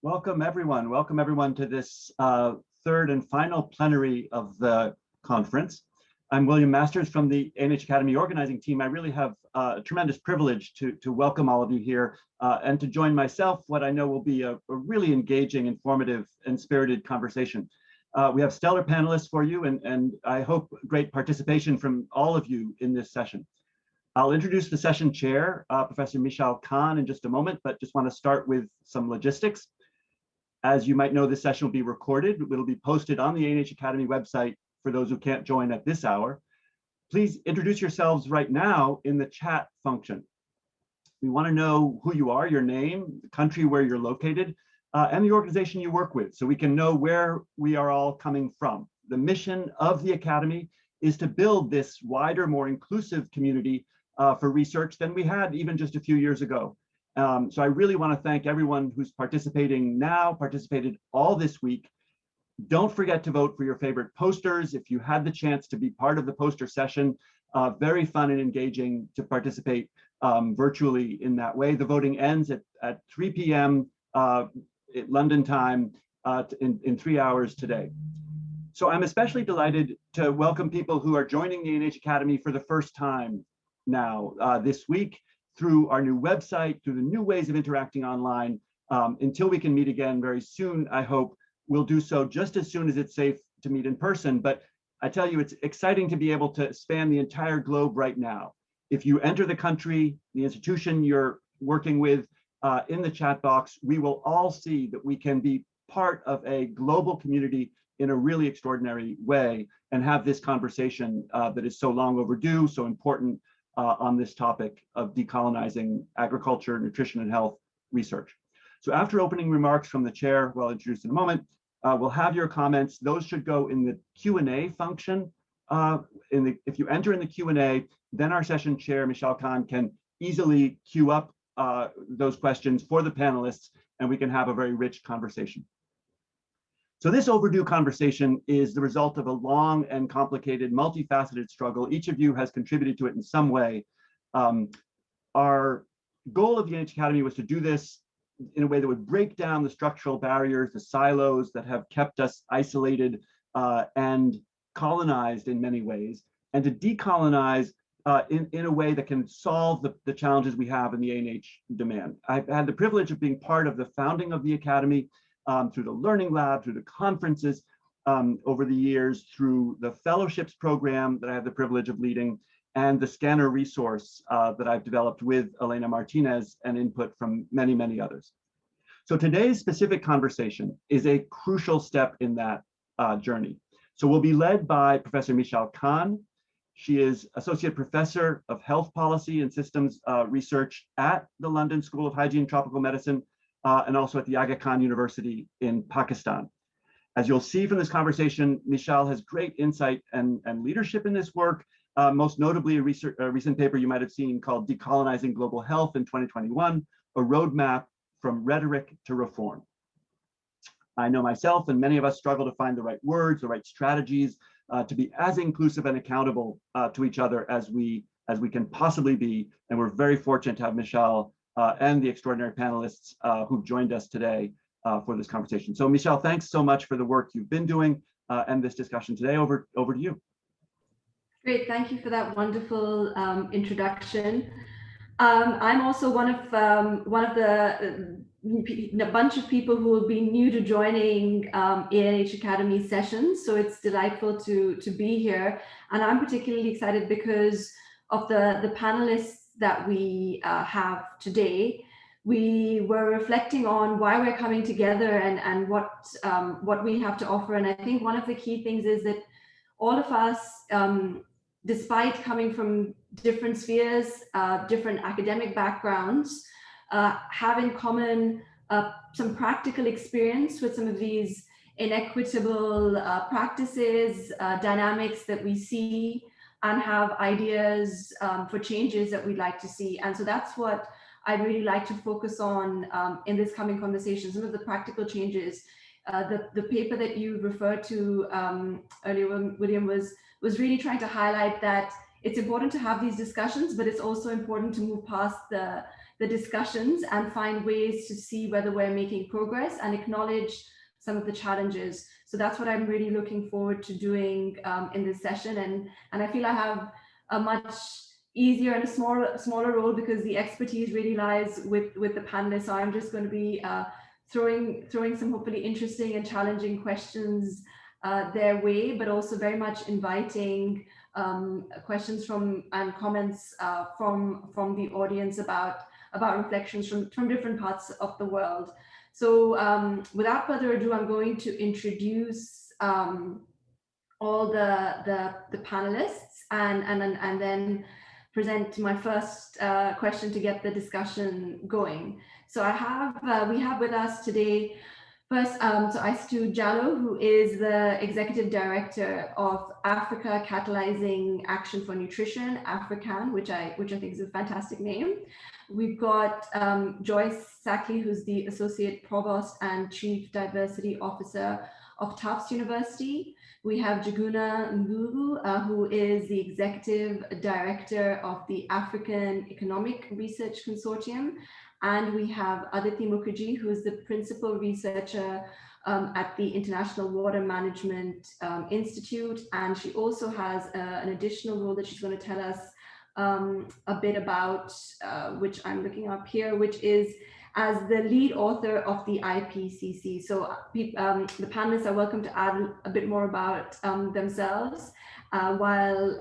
Welcome everyone to this third and final plenary of the conference. I'm William Masters from the ANH Academy organizing team. I really have a tremendous privilege to welcome all of you here and to join myself what I know will be a really engaging, informative, and spirited conversation. We have stellar panelists for you and I hope great participation from all of you in this session. I'll introduce the session chair, Professor Michal Khan, in just a moment, but just want to start with some logistics. As you might know, this session will be recorded. It'll be posted on the ANH Academy website for those who can't join at this hour. Please introduce yourselves right now in the chat function. We want to know who you are, your name, the country where you're located, and the organization you work with, so we can know where we are all coming from. The mission of the Academy is to build this wider, more inclusive community for research than we had even just a few years ago. So I really want to thank everyone who's participating now, participated all this week. Don't forget to vote for your favorite posters. If you had the chance to be part of the poster session, very fun and engaging to participate virtually in that way. The voting ends at 3 p.m. London time in 3 hours today. So I'm especially delighted to welcome people who are joining the ANH Academy for the first time now this week, through our new website, through the new ways of interacting online. Until we can meet again very soon, I hope we'll do so just as soon as it's safe to meet in person. But I tell you, it's exciting to be able to span the entire globe right now. If you enter the country, the institution you're working with, in the chat box, we will all see that we can be part of a global community in a really extraordinary way and have this conversation that is so long overdue, so important, on this topic of decolonizing agriculture, nutrition, and health research. So after opening remarks from the chair, who I'll introduce in a moment, we'll have your comments. Those should go in the Q&A function. If you enter in the Q&A, then our session chair, Michal Khan, can easily queue up those questions for the panelists, and we can have a very rich conversation. So this overdue conversation is the result of a long and complicated, multifaceted struggle. Each of you has contributed to it in some way. Our goal of the ANH Academy was to do this in a way that would break down the structural barriers, the silos that have kept us isolated and colonized in many ways, and to decolonize in a way that can solve the challenges we have in the ANH demand. I've had the privilege of being part of the founding of the Academy, through the Learning Lab, through the conferences over the years, through the fellowships program that I have the privilege of leading, and the scanner resource that I've developed with Elena Martinez and input from many, many others. So today's specific conversation is a crucial step in that journey. So we'll be led by Professor Michal Khan. She is Associate Professor of Health Policy and Systems Research at the London School of Hygiene and Tropical Medicine, and also at the Aga Khan University in Pakistan. As you'll see from this conversation, Michal has great insight and leadership in this work, most notably a recent paper you might have seen called Decolonizing Global Health in 2021, a roadmap from rhetoric to reform. I know myself and many of us struggle to find the right words, the right strategies to be as inclusive and accountable to each other as we can possibly be. And we're very fortunate to have Michal and the extraordinary panelists who've joined us today for this conversation. So Michal, thanks so much for the work you've been doing and this discussion today. Over to you. Great, thank you for that wonderful introduction. I'm also one of the a bunch of people who will be new to joining ANH Academy sessions, so it's delightful to be here. And I'm particularly excited because of the panelists that we have today. We were reflecting on why we're coming together and what we have to offer. And I think one of the key things is that all of us, despite coming from different spheres, different academic backgrounds, have in common some practical experience with some of these inequitable practices, dynamics that we see, and have ideas for changes that we'd like to see. And so that's what I'd really like to focus on in this coming conversation, some of the practical changes. The paper that you referred to earlier, William, was really trying to highlight that it's important to have these discussions, but it's also important to move past the the discussions and find ways to see whether we're making progress and acknowledge some of the challenges. So that's what I'm really looking forward to doing in this session. And I feel I have a much easier and a smaller role because the expertise really lies with the panelists. So I'm just going to be throwing some hopefully interesting and challenging questions their way, but also very much inviting questions from and comments from the audience about reflections from different parts of the world. So without further ado, I'm going to introduce all the panelists and then present my first question to get the discussion going. So we have with us today first, so Aistu Jallo, who is the Executive Director of Africa Catalyzing Action for Nutrition, AFRICAN, which I think is a fantastic name. We've got Joyce Sackley, who's the Associate Provost and Chief Diversity Officer of Tufts University. We have Juguna Ngugu, who is the Executive Director of the African Economic Research Consortium. And we have Aditi Mukherjee, who is the Principal Researcher at the International Water Management Institute. And she also has an additional role that she's going to tell us a bit about, which I'm looking up here, which is as the lead author of the IPCC. So the panelists are welcome to add a bit more about themselves while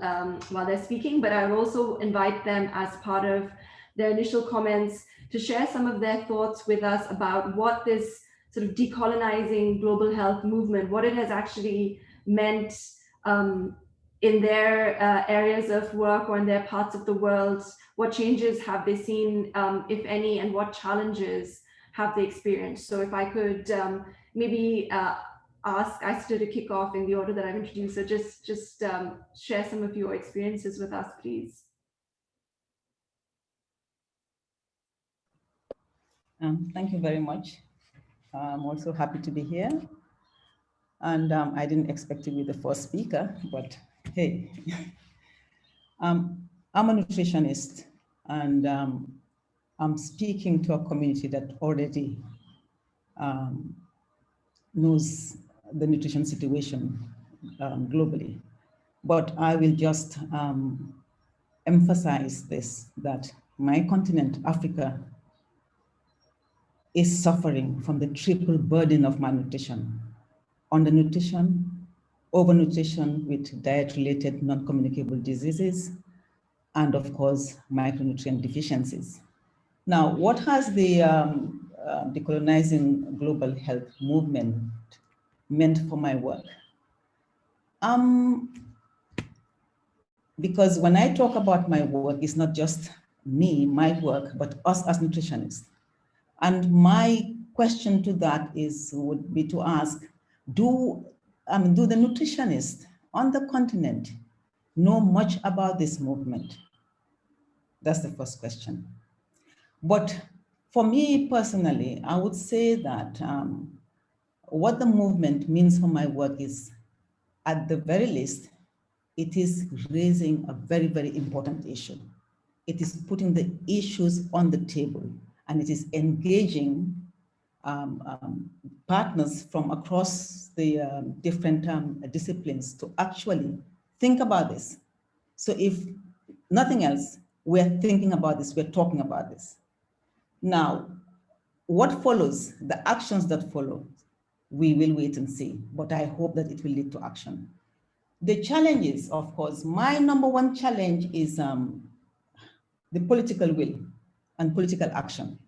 they're speaking, but I will also invite them as part of their initial comments to share some of their thoughts with us about what this sort of decolonizing global health movement, what it has actually meant in their areas of work or in their parts of the world. What changes have they seen, if any, and what challenges have they experienced? So if I could maybe ask Aistu to kick off in the order that I've introduced. So just share some of your experiences with us, please. Thank you very much. I'm also happy to be here. And I didn't expect to be the first speaker, but hey, I'm a nutritionist, and I'm speaking to a community that already knows the nutrition situation globally. But I will just emphasize this, that my continent, Africa, is suffering from the triple burden of malnutrition: undernutrition, overnutrition with diet-related non-communicable diseases, and of course, micronutrient deficiencies. Now, what has the Decolonizing Global Health movement meant for my work? Because when I talk about my work, it's not just me, my work, but us as nutritionists. And my question to that would be to ask, do the nutritionists on the continent know much about this movement? That's the first question. But for me personally, I would say that what the movement means for my work is, at the very least, it is raising a very, very important issue. It is putting the issues on the table, and it is engaging partners from across the different disciplines to actually think about this. So if nothing else, we're thinking about this, we're talking about this. Now, what follows, the actions that follow, we will wait and see, but I hope that it will lead to action. The challenges, of course, my number one challenge is the political will and political action.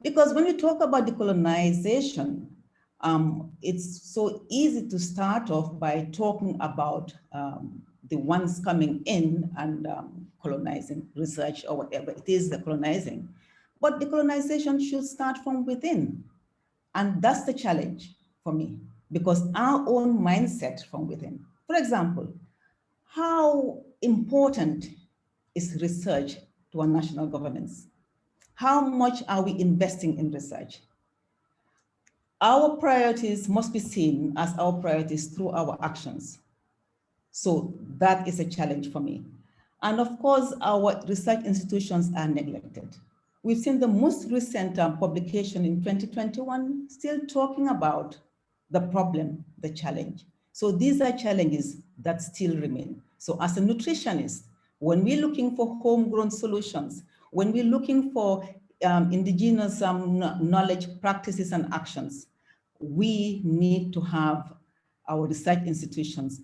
Because when you talk about decolonization, it's so easy to start off by talking about the ones coming in and colonizing research or whatever it is, the colonizing. But decolonization should start from within. And that's the challenge for me, because our own mindset from within. For example, how important is research to our national governments? How much are we investing in research? Our priorities must be seen as our priorities through our actions. So that is a challenge for me. And of course, our research institutions are neglected. we've seen the most recent publication in 2021 still talking about the problem, the challenge. So these are challenges that still remain. So as a nutritionist, when we're looking for homegrown solutions, when we're looking for indigenous knowledge, practices, and actions, we need to have our research institutions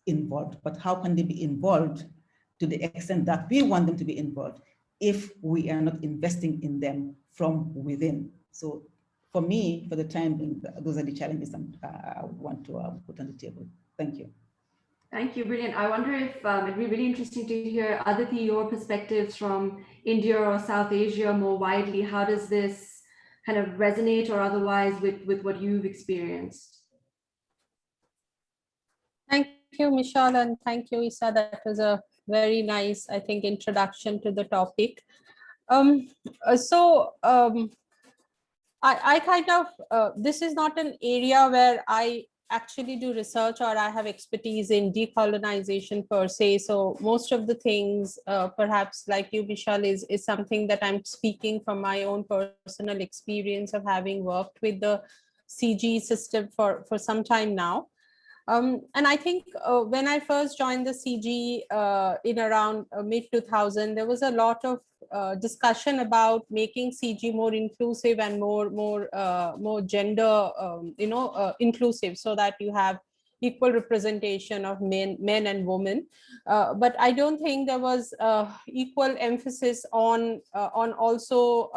involved. But how can they be involved to the extent that we want them to be involved if we are not investing in them from within? So for me, for the time being, those are the challenges I want to put on the table. Thank you. Thank you, brilliant. I wonder if it'd be really interesting to hear, Aditi, your perspectives from India or South Asia more widely. How does this kind of resonate or otherwise with what you've experienced? Thank you, Michelle, and thank you, Isa. That was a very nice, I think, introduction to the topic. I kind of, this is not an area where I actually do research or I have expertise in decolonization per se. So most of the things, perhaps like you, Michelle, is something that I'm speaking from my own personal experience of having worked with the CG system for some time now. And I think when I first joined the CG in around mid-2000, there was a lot of discussion about making CG more inclusive and more gender, inclusive, so that you have equal representation of men and women. But I don't think there was equal emphasis on also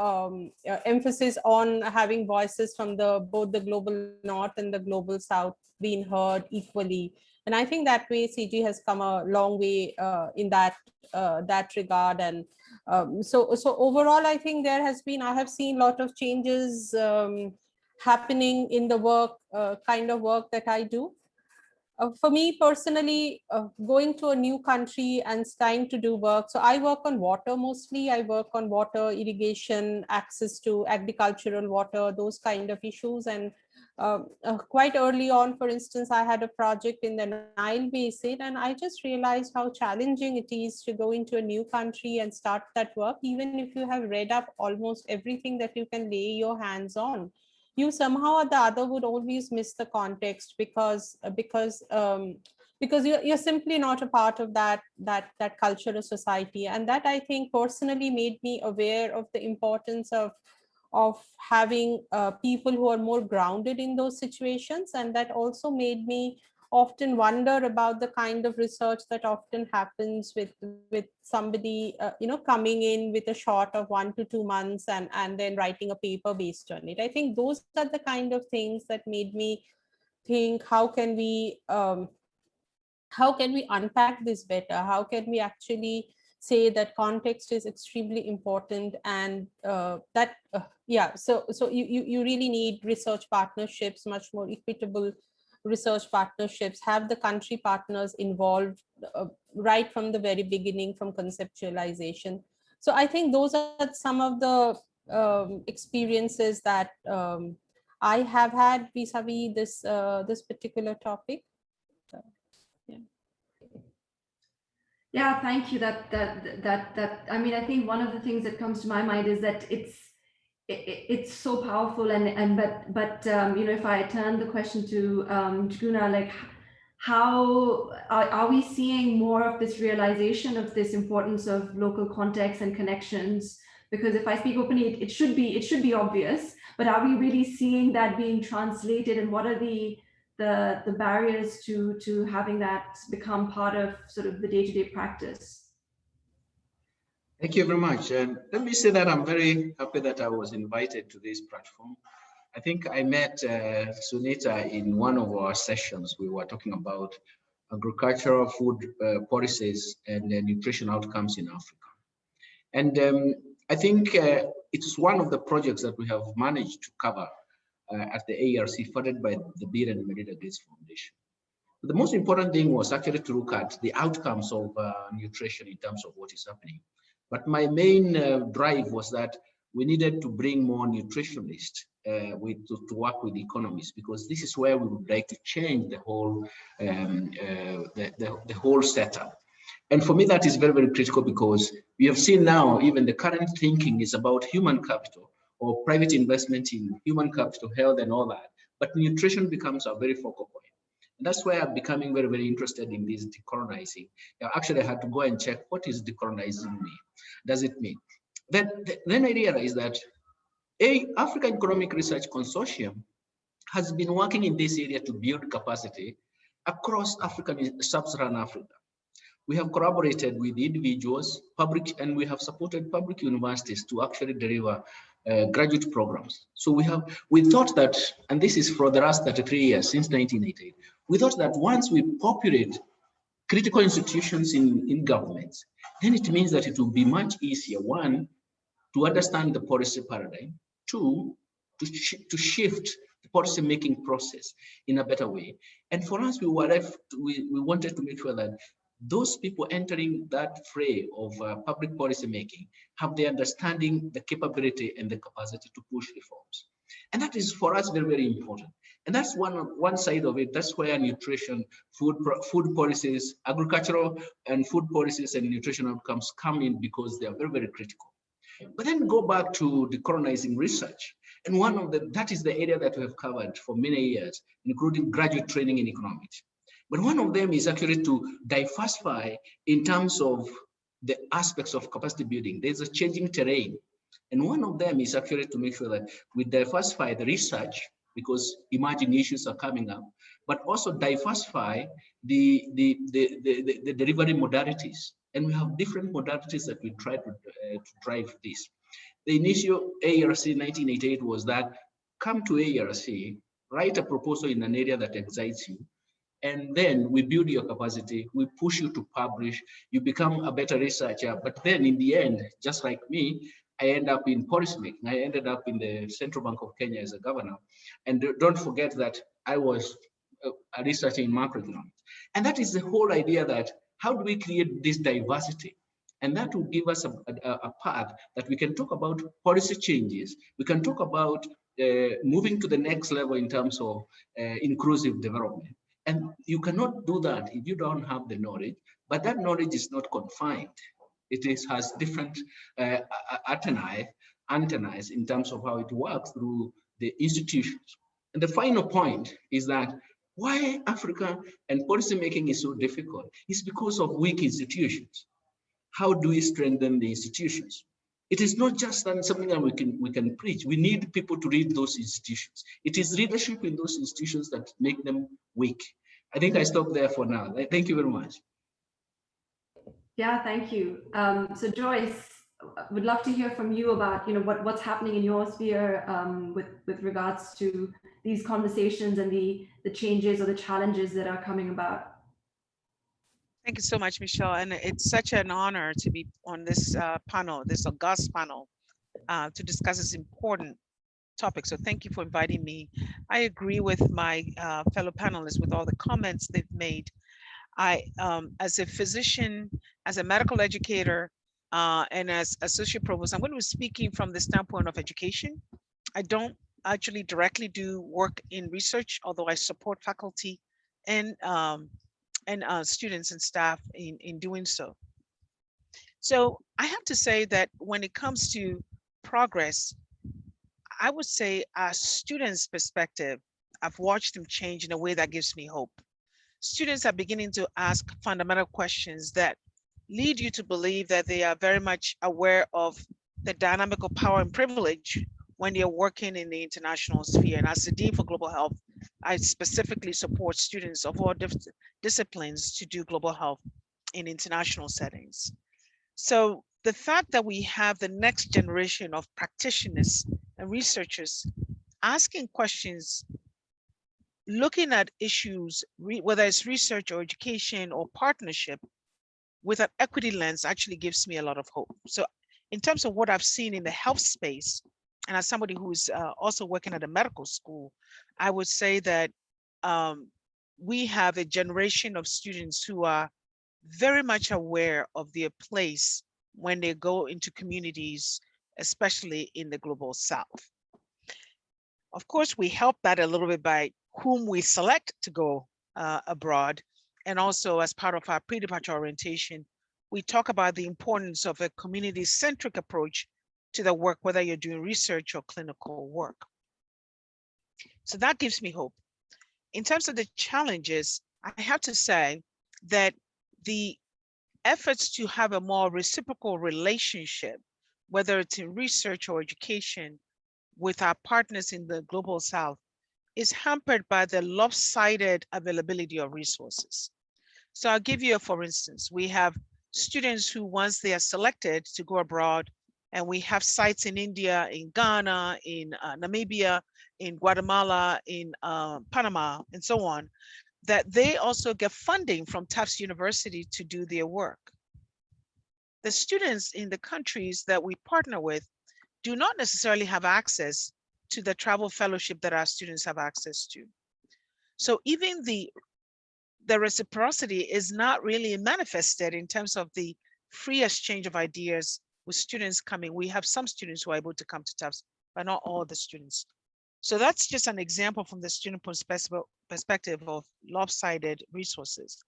emphasis on having voices from both the global north and the global south being heard equally. And I think that way CG has come a long way in that regard. And so overall, I think I have seen a lot of changes happening in the work, kind of work that I do. For me personally, going to a new country and starting to do work. So I work on water mostly. I work on water, irrigation, access to agricultural water, those kind of issues. And quite early on, for instance, I had a project in the Nile Basin, and I just realized how challenging it is to go into a new country and start that work, even if you have read up almost everything that you can lay your hands on. You somehow or the other would always miss the context because you're simply not a part of that culture or society. And that, I think, personally made me aware of the importance of having people who are more grounded in those situations. And that also made me often wonder about the kind of research that often happens with somebody coming in with a short of 1 to 2 months and then writing a paper based on it. I think those are the kind of things that made me think, how can we unpack this better? How can we actually say that context is extremely important, and so you really need research partnerships, much more equitable research partnerships, have the country partners involved right from the very beginning, from conceptualization. So I think those are some of the experiences that I have had vis-a-vis this particular topic. So, yeah. Yeah, thank you. I mean, I think one of the things that comes to my mind is that it's so powerful, but if I turn the question to Juguna, like, how are we seeing more of this realization of this importance of local context and connections? Because if I speak openly, it should be obvious, but are we really seeing that being translated, and what are the barriers to having that become part of sort of the day-to-day practice? Thank you very much. And let me say that I'm very happy that I was invited to this platform. I think I met Sunita in one of our sessions. We were talking about agricultural food policies and nutrition outcomes in Africa. And I think it's one of the projects that we have managed to cover at the ARC, funded by the Bill and Melinda Gates Foundation. But the most important thing was actually to look at the outcomes of nutrition in terms of what is happening. But my main drive was that we needed to bring more nutritionists to work with economists, because this is where we would like to change the whole the whole setup. And for me, that is very, very critical, because we have seen now even the current thinking is about human capital or private investment in human capital, health and all that. But nutrition becomes a very focal point. And that's why I'm becoming very, very interested in this decolonizing. Actually, I had to go and check, what is decolonizing mean? Does it mean? Then I realized that African Economic Research Consortium has been working in this area to build capacity across sub-Saharan Africa. We have collaborated with individuals, and we have supported public universities to actually deliver graduate programs. So we thought that, and this is for the last 33 years, since 1988, we thought that once we populate critical institutions in governments, then it means that it will be much easier, one, to understand the policy paradigm, two, to shift the policy making process in a better way. And for us, we wanted to make sure that those people entering that fray of public policy making have the understanding, the capability, and the capacity to push reforms. And that is for us very, very important. And that's one side of it. That's where nutrition, food policies, agricultural and food policies and nutrition outcomes come in, because they are very, very critical. But then go back to decolonizing research. And that is the area that we have covered for many years, including graduate training in economics. But one of them is actually to diversify in terms of the aspects of capacity building. There's a changing terrain. And one of them is actually to make sure that we diversify the research, because emerging issues are coming up, but also diversify the delivery modalities. And we have different modalities that we try to drive this. The initial ARC 1988 was that, come to ARC, write a proposal in an area that excites you, and then we build your capacity, we push you to publish, you become a better researcher. But then in the end, just like me, I end up in policymaking. I ended up in the Central Bank of Kenya as a governor. And don't forget that I was a researcher in macroeconomics. And that is the whole idea, that how do we create this diversity? And that will give us a path that we can talk about policy changes. We can talk about moving to the next level in terms of inclusive development. And you cannot do that if you don't have the knowledge, but that knowledge is not confined. It has different antennae in terms of how it works through the institutions. And the final point is that why Africa and policymaking is so difficult is because of weak institutions. How do we strengthen the institutions? It is not just something that we can preach. We need people to read those institutions. It is leadership in those institutions that make them weak. I think I stop there for now. Thank you very much. Yeah, thank you. So Joyce, would love to hear from you about what's happening in your sphere with regards to these conversations and the changes or the challenges that are coming about. Thank you so much, Michelle. And it's such an honor to be on this panel, this august panel, to discuss this important topic. So thank you for inviting me. I agree with my fellow panelists with all the comments they've made. I, as a physician, as a medical educator, and as associate provost, I'm going to be speaking from the standpoint of education. I don't actually directly do work in research, although I support faculty and students and staff in doing so. So I have to say that when it comes to progress, I would say a student's perspective, I've watched them change in a way that gives me hope. Students are beginning to ask fundamental questions that lead you to believe that they are very much aware of the dynamic of power and privilege when they're working in the international sphere. And as the Dean for Global Health, I specifically support students of all disciplines to do global health in international settings. So the fact that we have the next generation of practitioners and researchers asking questions, looking at issues, whether it's research or education or partnership, with an equity lens actually gives me a lot of hope. So in terms of what I've seen in the health space, and as somebody who's also working at a medical school, I would say that we have a generation of students who are very much aware of their place when they go into communities, especially in the global South. Of course, we help that a little bit by whom we select to go abroad, and also as part of our pre-departure orientation, we talk about the importance of a community-centric approach to the work, whether you're doing research or clinical work. So that gives me hope. In terms of the challenges, I have to say that the efforts to have a more reciprocal relationship, whether it's in research or education, with our partners in the Global South, is hampered by the lopsided availability of resources. So I'll give you a for instance. We have students who, once they are selected to go abroad, and we have sites in India, in Ghana, in Namibia, in Guatemala, in Panama, and so on, that they also get funding from Tufts University to do their work. The students in the countries that we partner with do not necessarily have access to the travel fellowship that our students have access to. So even the reciprocity is not really manifested in terms of the free exchange of ideas with students coming. We have some students who are able to come to Tufts, but not all the students. So that's just an example from the student perspective of lopsided resources.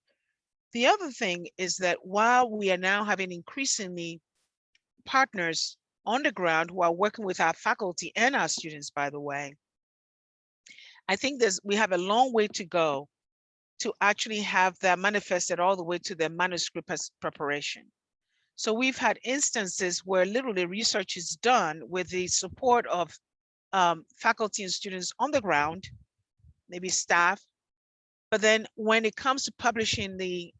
The other thing is that while we are now having increasingly partners on the ground who are working with our faculty and our students, by the way, I think we have a long way to go to actually have that manifested all the way to the manuscript preparation. So we've had instances where literally research is done with the support of faculty and students on the ground, maybe staff, but then when it comes to publishing the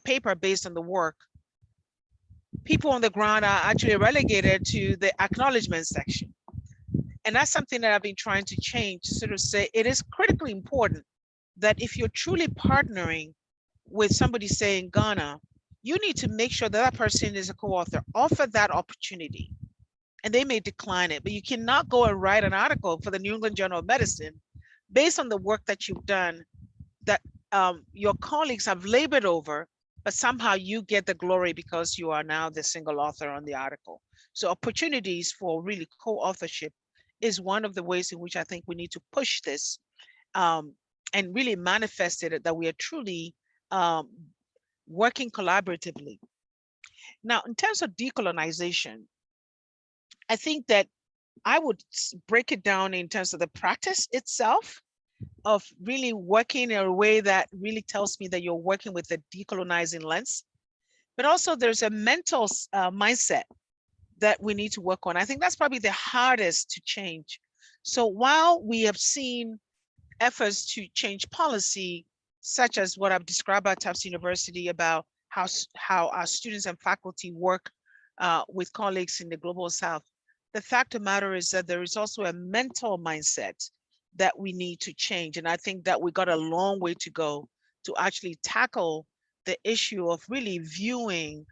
paper based on the work, people on the ground are actually relegated to the acknowledgement section. And that's something that I've been trying to change, to sort of say it is critically important that if you're truly partnering with somebody, say in Ghana, you need to make sure that person is a co-author, offer that opportunity. And they may decline it, but you cannot go and write an article for the New England Journal of Medicine based on the work that you've done, that your colleagues have labored over, but somehow you get the glory because you are now the single author on the article. So opportunities for really co-authorship is one of the ways in which I think we need to push this and really manifest it, that we are truly working collaboratively. Now, in terms of decolonization, I think that I would break it down in terms of the practice itself of really working in a way that really tells me that you're working with a decolonizing lens, but also there's a mental mindset that we need to work on. I think that's probably the hardest to change. So while we have seen efforts to change policy, such as what I've described at Tufts University about how our students and faculty work with colleagues in the Global South, the fact of the matter is that there is also a mental mindset that we need to change. And I think that we got a long way to go to actually tackle the issue of really viewing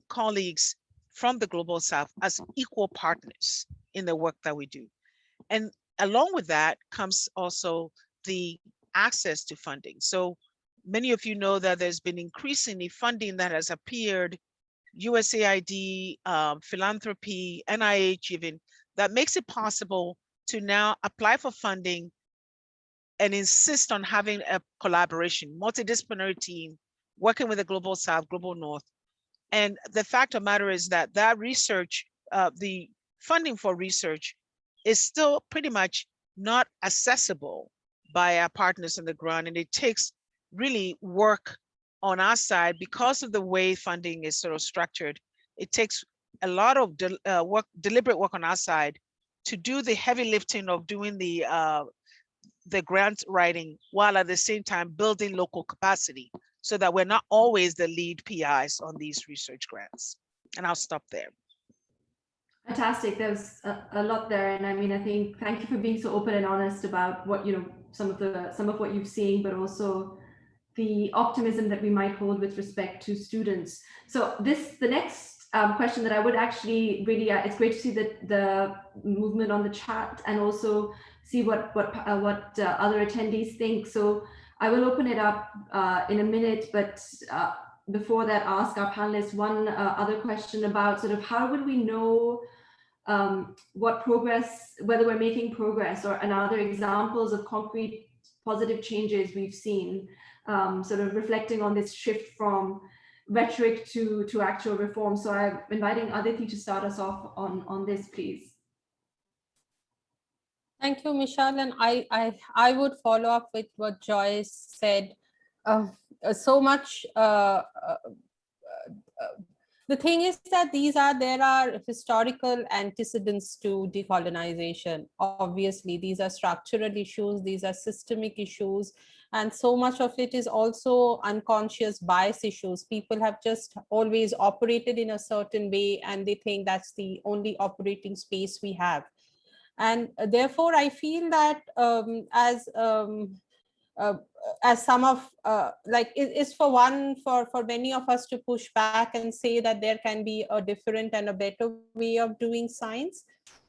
colleagues from the Global South as equal partners in the work that we do. And along with that comes also the access to funding. So many of you know that there's been increasingly funding that has appeared, USAID, philanthropy, NIH even, that makes it possible to now apply for funding and insist on having a collaboration, multidisciplinary team, working with the Global South, Global North. And the fact of the matter is that that research, the funding for research is still pretty much not accessible by our partners on the ground. And it takes really work on our side because of the way funding is sort of structured. It takes a lot of deliberate work on our side to do the heavy lifting of doing the grant writing, while at the same time building local capacity so that we're not always the lead PIs on these research grants. And I'll stop there. Fantastic. There's a lot there, and I mean, I think thank you for being so open and honest about what, you know, some of what you've seen, but also the optimism that we might hold with respect to students. So the next question that I would actually really, it's great to see the movement on the chat and also see what other attendees think. So I will open it up in a minute, but before that, ask our panelists one other question about sort of how would we know what progress, whether we're making progress, and other examples of concrete positive changes we've seen, sort of reflecting on this shift from rhetoric to actual reform. So I'm inviting Aditi to start us off on this, please. Thank you, Michelle. And I would follow up with what Joyce said. So much. The thing is that there are historical antecedents to decolonization. Obviously, these are structural issues, these are systemic issues, and so much of it is also unconscious bias issues. People have just always operated in a certain way, and they think that's the only operating space we have. And therefore, I feel that as some of like it's for many of us to push back and say that there can be a different and a better way of doing science,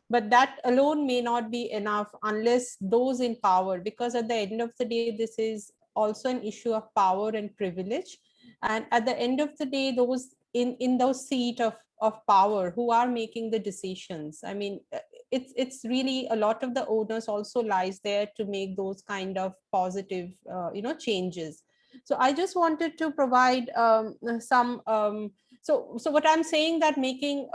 but that alone may not be enough unless those in power, because at the end of the day this is also an issue of power and privilege, and at the end of the day those in those seat of power who are making the decisions, I mean, it's really a lot of the onus also lies there to make those kind of positive changes. So I just wanted to provide some so what I'm saying, that making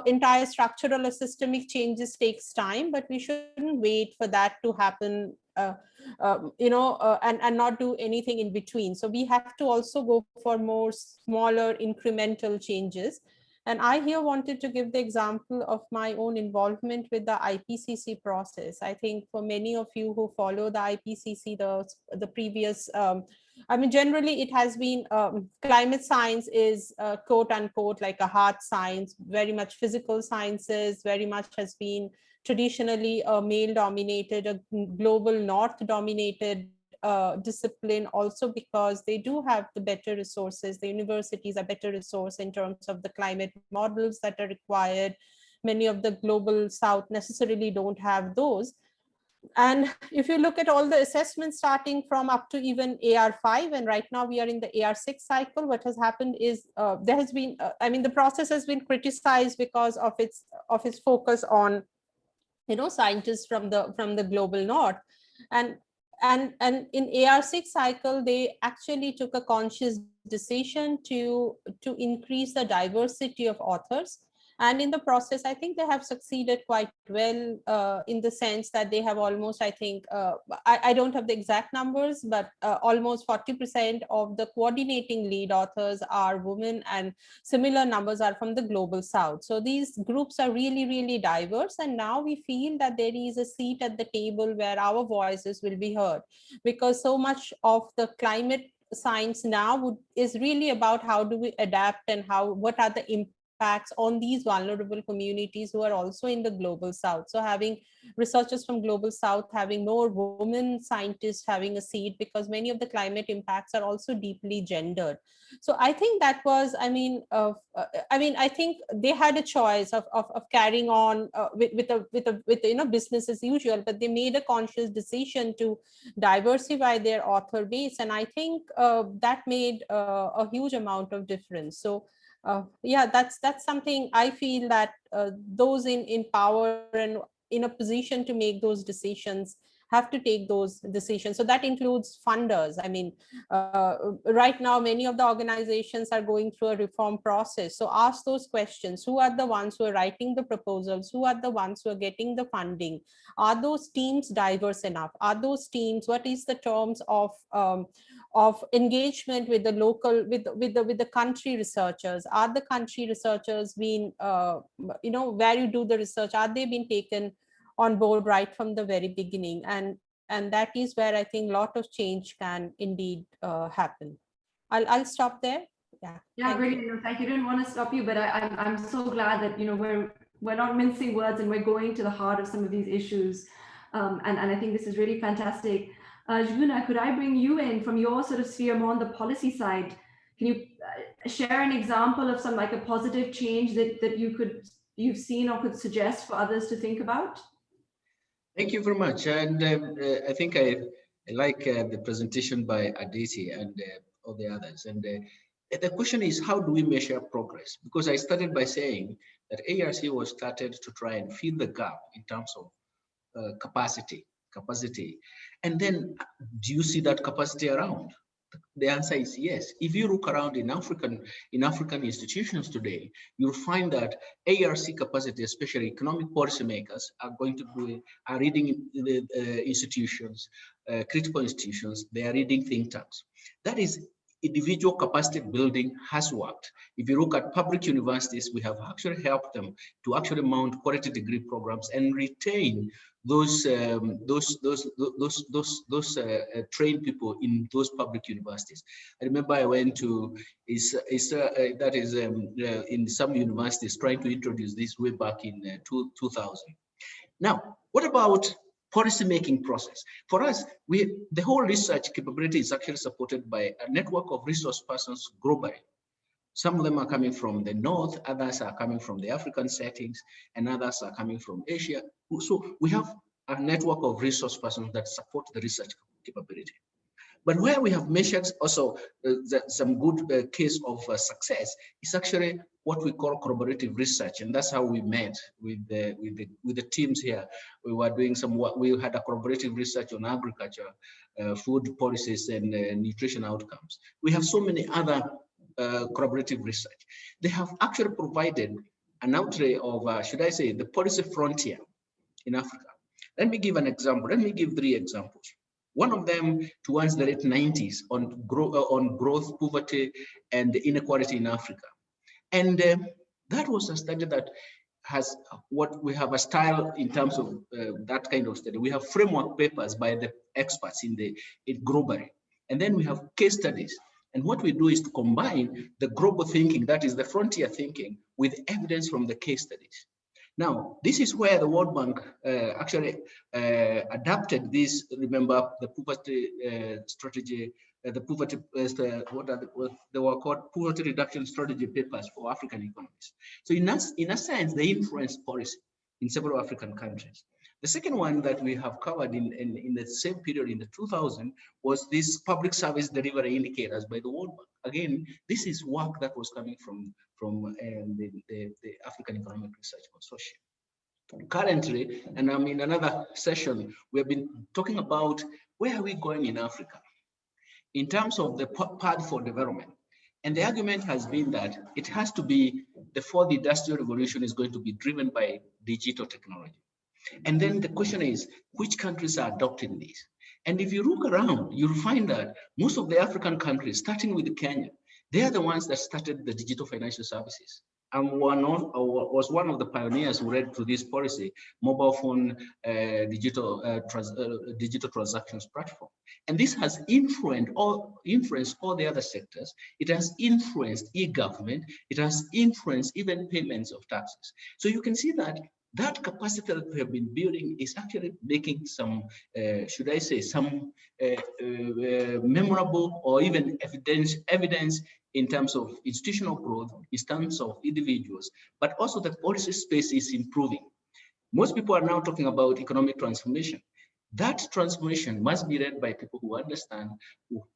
entire structural or systemic changes takes time, but we shouldn't wait for that to happen and not do anything in between. So we have to also go for more smaller incremental changes. And I here wanted to give the example of my own involvement with the IPCC process. I think for many of you who follow the IPCC, the previous, I mean, generally it has been, climate science is quote unquote like a hard science, very much physical sciences, very much has been traditionally a male dominated, a global north dominated discipline, also because they do have the better resources. The universities are better resource in terms of the climate models that are required. Many of the global south necessarily don't have those. And if you look at all the assessments starting from up to even AR5, and right now we are in the AR6 cycle, what has happened is there has been, I mean, the process has been criticized because of its focus on, scientists from the global north. And in AR6 cycle, they actually took a conscious decision to increase the diversity of authors. And in the process, I think they have succeeded quite well in the sense that they have almost, I think, I don't have the exact numbers, but almost 40% of the coordinating lead authors are women, and similar numbers are from the global south. So these groups are really, really diverse. And now we feel that there is a seat at the table where our voices will be heard, because so much of the climate science now is really about how do we adapt and what are the impacts on these vulnerable communities who are also in the global south. So having researchers from global south, having more women scientists having a seat, because many of the climate impacts are also deeply gendered. So I think that was, I mean, I think they had a choice of carrying on with business as usual, but they made a conscious decision to diversify their author base, and I think that made a huge amount of difference. So yeah, that's something I feel that those in power and in a position to make those decisions have to take those decisions. So that includes funders. I mean, right now, many of the organizations are going through a reform process. So ask those questions. Who are the ones who are writing the proposals? Who are the ones who are getting the funding? Are those teams diverse enough? Are those teams, what is the terms of engagement with the local, with the country researchers? Are the country researchers being, where you do the research, are they being taken on board right from the very beginning? And that is where I think a lot of change can indeed happen. I'll stop there. Yeah, brilliant. No, thank you. Didn't want to stop you, but I'm so glad that we're not mincing words and we're going to the heart of some of these issues. And I think this is really fantastic. Juna, could I bring you in from your sort of sphere more on the policy side? Can you share an example of some like a positive change that you've seen or could suggest for others to think about? Thank you very much. And I think I like the presentation by Aditi and all the others. And the question is, how do we measure progress? Because I started by saying that ARC was started to try and fill the gap in terms of capacity. And then do you see that capacity around? The answer is yes. If you look around in African institutions today, you'll find that ARC capacity, especially economic policymakers, are reading the institutions, critical institutions. They are reading think tanks. That is, individual capacity building has worked. If you look at public universities, we have actually helped them to actually mount quality degree programs and retain those trained people in those public universities. I remember I went to in some universities trying to introduce this way back in 2000. Now, what about policy-making process? For us, the whole research capability is actually supported by a network of resource persons globally. Some of them are coming from the North, others are coming from the African settings, and others are coming from Asia. So we have a network of resource persons that support the research capability. But where we have measured also some good case of success is actually what we call corroborative research, and that's how we met with the teams here. We were doing some work. We had a corroborative research on agriculture, food policies, and nutrition outcomes. We have so many other corroborative research. They have actually provided an outlay of, should I say, the policy frontier in Africa. Let me give an example. Let me give 3 examples. One of them towards the late 90s on growth, poverty, and inequality in Africa. And that was a study that has we have a style in terms of that kind of study. We have framework papers by the experts in globally. And then we have case studies. And what we do is to combine the global thinking, that is the frontier thinking, with evidence from the case studies. Now, this is where the World Bank actually adapted this. Remember the poverty strategy, the poverty, they were called poverty reduction strategy papers for African economies. So in a sense, they influenced policy in several African countries. The second one that we have covered in the same period in the 2000 was this public service delivery indicators by the World Bank. Again, this is work that was coming from the African Economic Research Consortium. Currently, and I'm in another session, we have been talking about where are we going in Africa in terms of the path for development. And the argument has been that it has to be the fourth industrial revolution is going to be driven by digital technology. And then the question is, which countries are adopting this? And if you look around, you'll find that most of the African countries, starting with Kenya, they are the ones that started the digital financial services. And was one of the pioneers who led to this policy, mobile phone digital transactions platform. And this has influenced all the other sectors. It has influenced e-government. It has influenced even payments of taxes. So you can see that that capacity that we have been building is actually making some, should I say, some memorable or even evidence in terms of institutional growth, in terms of individuals, but also the policy space is improving. Most people are now talking about economic transformation. That transformation must be led by people who understand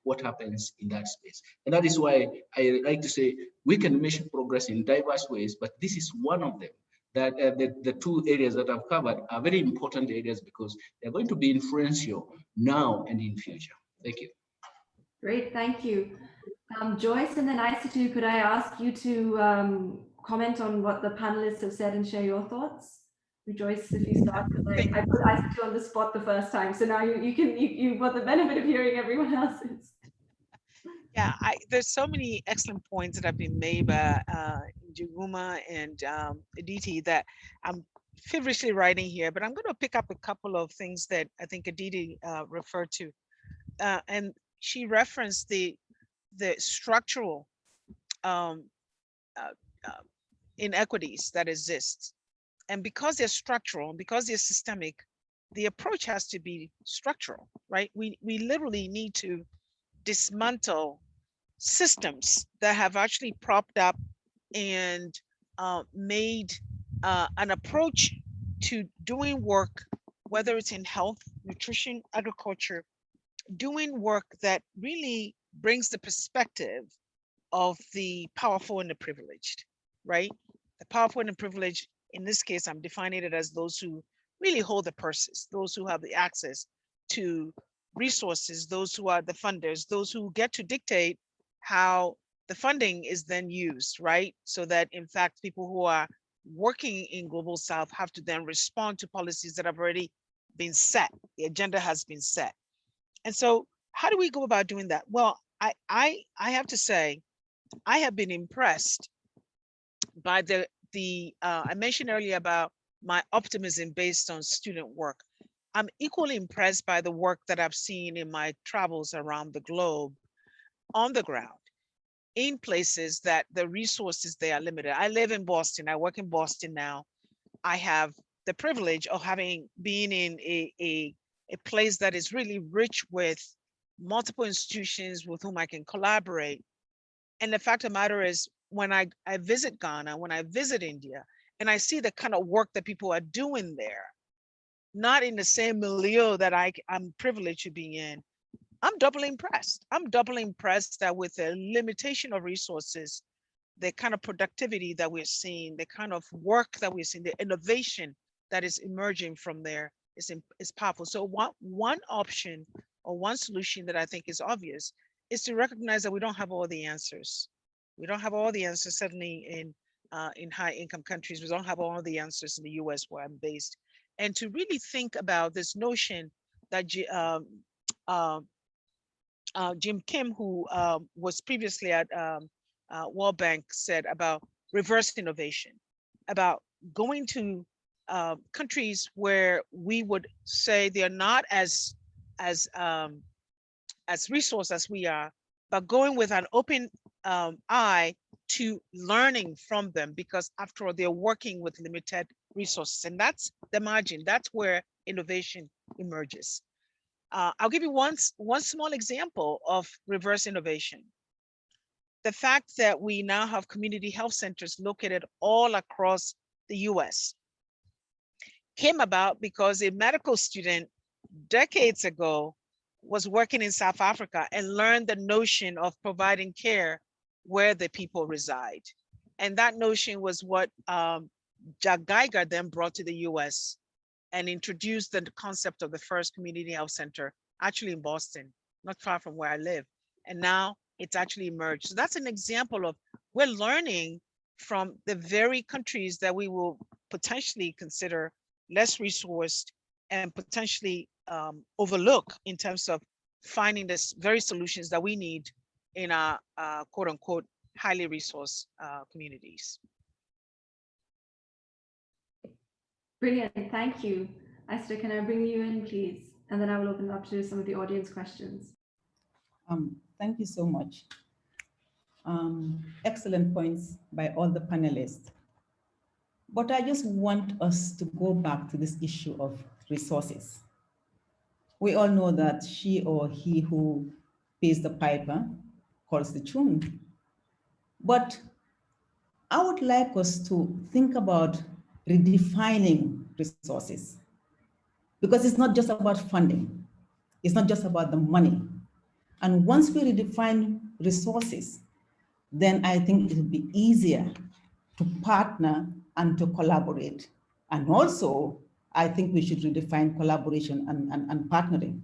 what happens in that space. And that is why I like to say we can measure progress in diverse ways, but this is one of them. That the 2 areas that I've covered are very important areas because they're going to be influential now and in future. Thank you. Great, thank you. Joyce and then Isatu, could I ask you to comment on what the panelists have said and share your thoughts? Joyce, if you start, I put Isatu on the spot the first time, so now you've got the benefit of hearing everyone else's. Yeah, there's so many excellent points that have been made by Njuguma and Aditi that I'm feverishly writing here, but I'm going to pick up a couple of things that I think Aditi referred to. And she referenced the structural inequities that exist. And because they're structural, because they're systemic, the approach has to be structural, right? We literally need to dismantle systems that have actually propped up and made an approach to doing work, whether it's in health, nutrition, agriculture, doing work that really brings the perspective of the powerful and the privileged, right? The powerful and the privileged, in this case, I'm defining it as those who really hold the purses, those who have the access to resources, those who are the funders, those who get to dictate how the funding is then used, right? So that in fact, people who are working in Global South have to then respond to policies that have already been set. The agenda has been set. And so how do we go about doing that? Well, I have to say, I have been impressed by I mentioned earlier about my optimism based on student work. I'm equally impressed by the work that I've seen in my travels around the globe on the ground in places that the resources they are limited. I live in Boston. I work in Boston now. I have the privilege of having been in a place that is really rich with multiple institutions with whom I can collaborate. And the fact of the matter is, when I visit Ghana, when I visit India, and I see the kind of work that people are doing there, not in the same milieu that I'm privileged to be in, I'm doubly impressed. I'm doubly impressed that with the limitation of resources, the kind of productivity that we're seeing, the kind of work that we're seeing, the innovation that is emerging from there is powerful. So one option or one solution that I think is obvious is to recognize that we don't have all the answers. We don't have all the answers, certainly in high income countries. We don't have all the answers in the US where I'm based. And to really think about this notion that Jim Kim, who was previously at World Bank, said about reverse innovation, about going to countries where we would say they're not as resourced as we are, but going with an open eye to learning from them, because after all, they're working with limited resources, and that's the margin. That's where innovation emerges. I'll give you one small example of reverse innovation. The fact that we now have community health centers located all across the US came about because a medical student decades ago was working in South Africa and learned the notion of providing care where the people reside. And that notion was what Jack Geiger then brought to the US and introduced the concept of the first community health center, actually in Boston, not far from where I live. And now it's actually emerged. So that's an example of, we're learning from the very countries that we will potentially consider less resourced and potentially overlook in terms of finding this very solutions that we need in our quote unquote highly resourced communities. Brilliant, thank you. Esther, can I bring you in, please? And then I will open up to some of the audience questions. Thank you so much. Excellent points by all the panelists. But I just want us to go back to this issue of resources. We all know that she or he who pays the piper calls the tune. But I would like us to think about redefining resources, because it's not just about funding. It's not just about the money. And once we redefine resources, then I think it will be easier to partner and to collaborate. And also, I think we should redefine collaboration and partnering.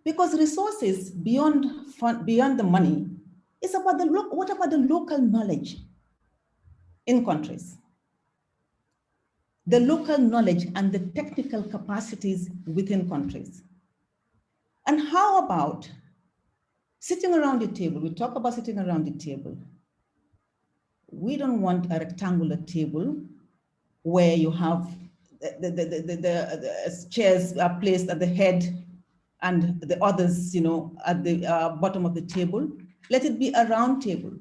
Because resources beyond the money is about what about the local knowledge in countries? The local knowledge and the technical capacities within countries. And how about sitting around the table? We talk about sitting around the table. We don't want a rectangular table where you have the chairs are placed at the head and the others, at the bottom of the table. Let it be a round table,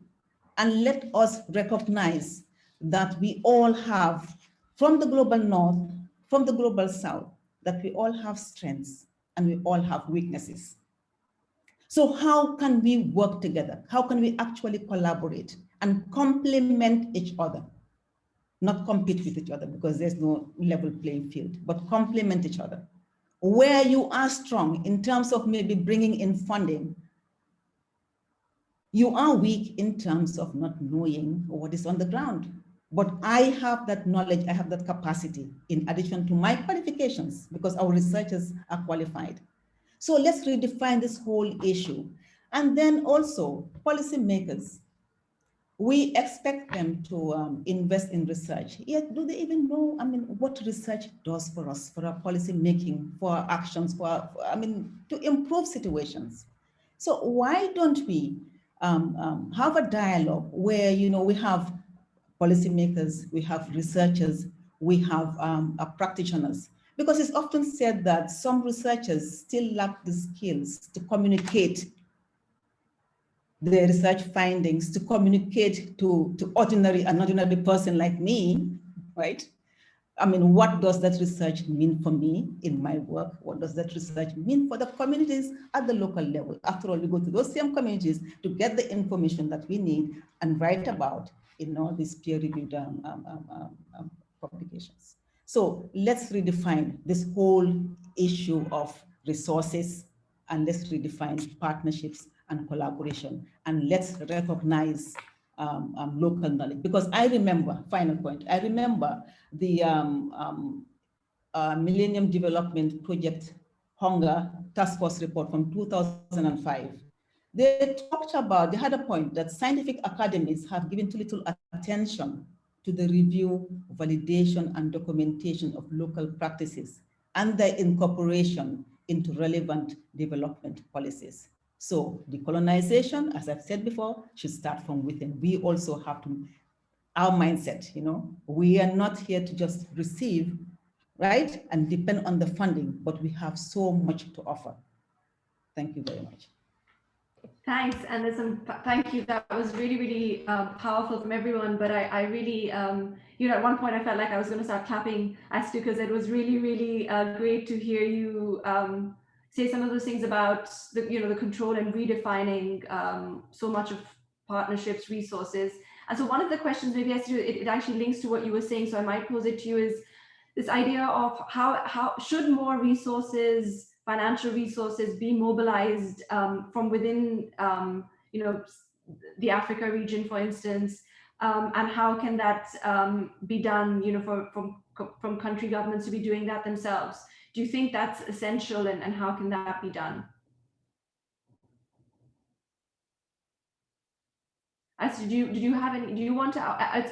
and let us recognize that we all have, from the global north, from the global south, that we all have strengths and we all have weaknesses. So how can we work together? How can we actually collaborate and complement each other? Not compete with each other, because there's no level playing field, but complement each other. Where you are strong in terms of maybe bringing in funding, you are weak in terms of not knowing what is on the ground. But I have that knowledge, I have that capacity in addition to my qualifications, because our researchers are qualified. So let's redefine this whole issue. And then also policymakers, we expect them to invest in research. Yet, do they even know, I mean, what research does for us, for our policy making, for our actions, to improve situations? So why don't we have a dialogue where, we have policymakers, we have researchers, we have practitioners? Because it's often said that some researchers still lack the skills to communicate the research findings, to communicate to an ordinary person like me, right? I mean, what does that research mean for me in my work? What does that research mean for the communities at the local level? After all, we go to those same communities to get the information that we need and write about in all these peer-reviewed publications. So let's redefine this whole issue of resources, and let's redefine partnerships and collaboration, and let's recognize local knowledge. Because I remember, final point, I remember the Millennium Development Project Hunger Task Force report from 2005. They talked about, they had a point that scientific academies have given too little attention to the review, validation, and documentation of local practices and their incorporation into relevant development policies. So decolonization, as I've said before, should start from within. We also have to, our mindset, we are not here to just receive, right, and depend on the funding, but we have so much to offer. Thank you very much. Thanks, and thank you. That was really, really powerful from everyone. But I really, at one point I felt like I was going to start clapping, Astu, because it was really, really great to hear you say some of those things about the control and redefining so much of partnerships, resources. And so one of the questions, maybe it actually links to what you were saying, so I might pose it to you, is this idea of how should more resources, financial resources, be mobilized from within, the Africa region, for instance, and how can that be done, from country governments to be doing that themselves? Do you think that's essential, and how can that be done? Do you have any? Do you want to?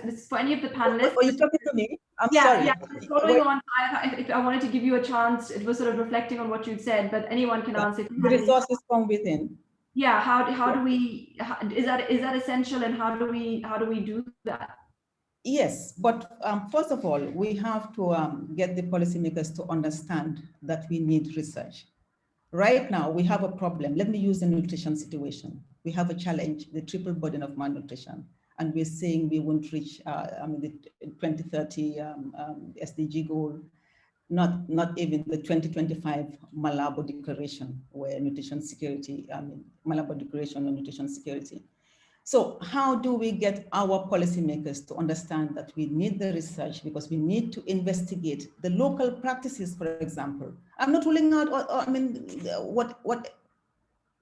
This is for any of the panelists. Are you talking to me? I'm yeah, sorry. Yeah. Following on, I wanted to give you a chance. It was sort of reflecting on what you'd said, but anyone can answer. The resources from within. Yeah. How do we? Is that essential, and how do we do that? Yes, but first of all, we have to get the policymakers to understand that we need research. Right now, we have a problem. Let me use the nutrition situation. We have a challenge, the triple burden of malnutrition, and we're saying we won't reach the 2030 SDG goal, not even the 2025 Malabo Declaration, where nutrition security, Malabo Declaration on nutrition security. So how do we get our policymakers to understand that we need the research, because we need to investigate the local practices, for example. I'm not ruling out, what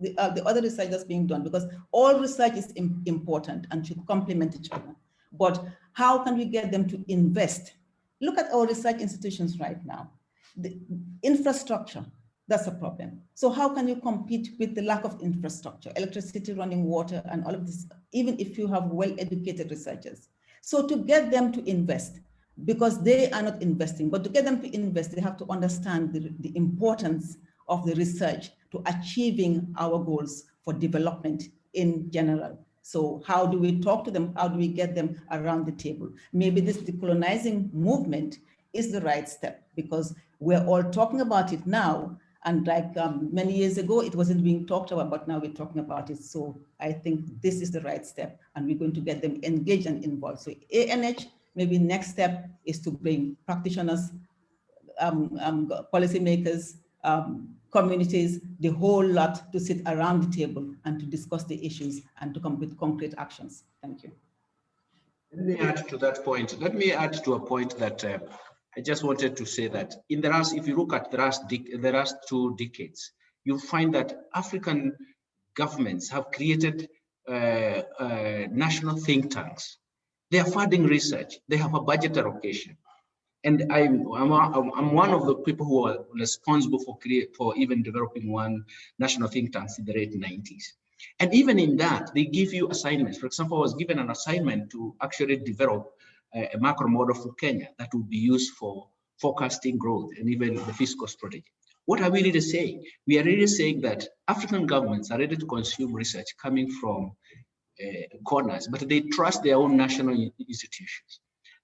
the other research that's being done, because all research is important and should complement each other. But how can we get them to invest? Look at our research institutions right now. The infrastructure, that's a problem. So how can you compete with the lack of infrastructure, electricity, running water, and all of this, even if you have well-educated researchers? So to get them to invest, because they are not investing, but to get them to invest, they have to understand the importance of the research to achieving our goals for development in general. So how do we talk to them? How do we get them around the table? Maybe this decolonizing movement is the right step, because we're all talking about it now. And like many years ago, it wasn't being talked about, but now we're talking about it. So I think this is the right step, and we're going to get them engaged and involved. So ANH, maybe next step is to bring practitioners, policymakers, communities, the whole lot, to sit around the table and to discuss the issues and to come with concrete actions. Thank you. Let me add to that point. Let me add to a point that I just wanted to say that in the last, if you look at the last 2 decades, you'll find that African governments have created national think tanks. They are funding research. They have a budget allocation. And I'm one of the people who are responsible for even developing one national think tank in the late 90s. And even in that, they give you assignments. For example, I was given an assignment to actually develop a macro model for Kenya that would be used for forecasting growth and even the fiscal strategy. What are we really saying? We are really saying that African governments are ready to consume research coming from corners, but they trust their own national institutions.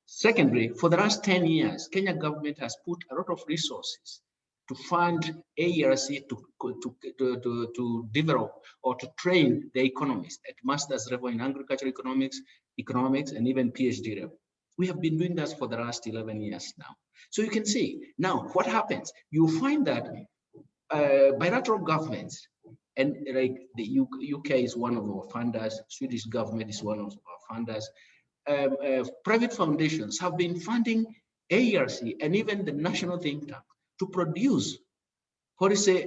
Secondly, for the last 10 years, Kenya government has put a lot of resources to fund ARC to develop or to train the economists at master's level in agricultural economics, and even PhD level. We have been doing that for the last 11 years now. So you can see, now what happens? You find that bilateral governments, and like the UK is one of our funders, Swedish government is one of our funders, private foundations have been funding ARC and even the national think tank to produce policy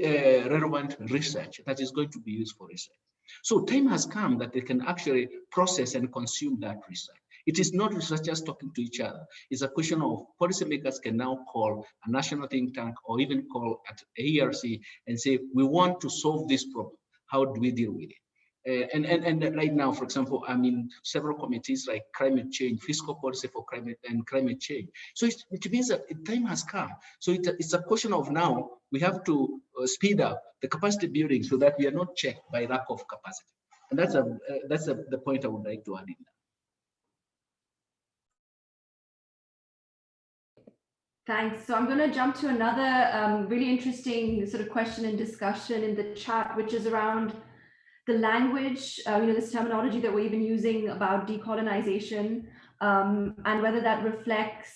relevant research that is going to be used for research. So time has come that they can actually process and consume that research. It is not researchers talking to each other. It's a question of policymakers can now call a national think tank or even call at ARC and say, we want to solve this problem. How do we deal with it? And right now, for example, I'm in several committees like climate change, fiscal policy for climate change. So it means that time has come. So it's a question of now we have to speed up the capacity building so that we are not checked by lack of capacity. And that's the point I would like to add in that. Thanks. So I'm going to jump to another really interesting sort of question and discussion in the chat, which is around the language, this terminology that we're even using about decolonization, and whether that reflects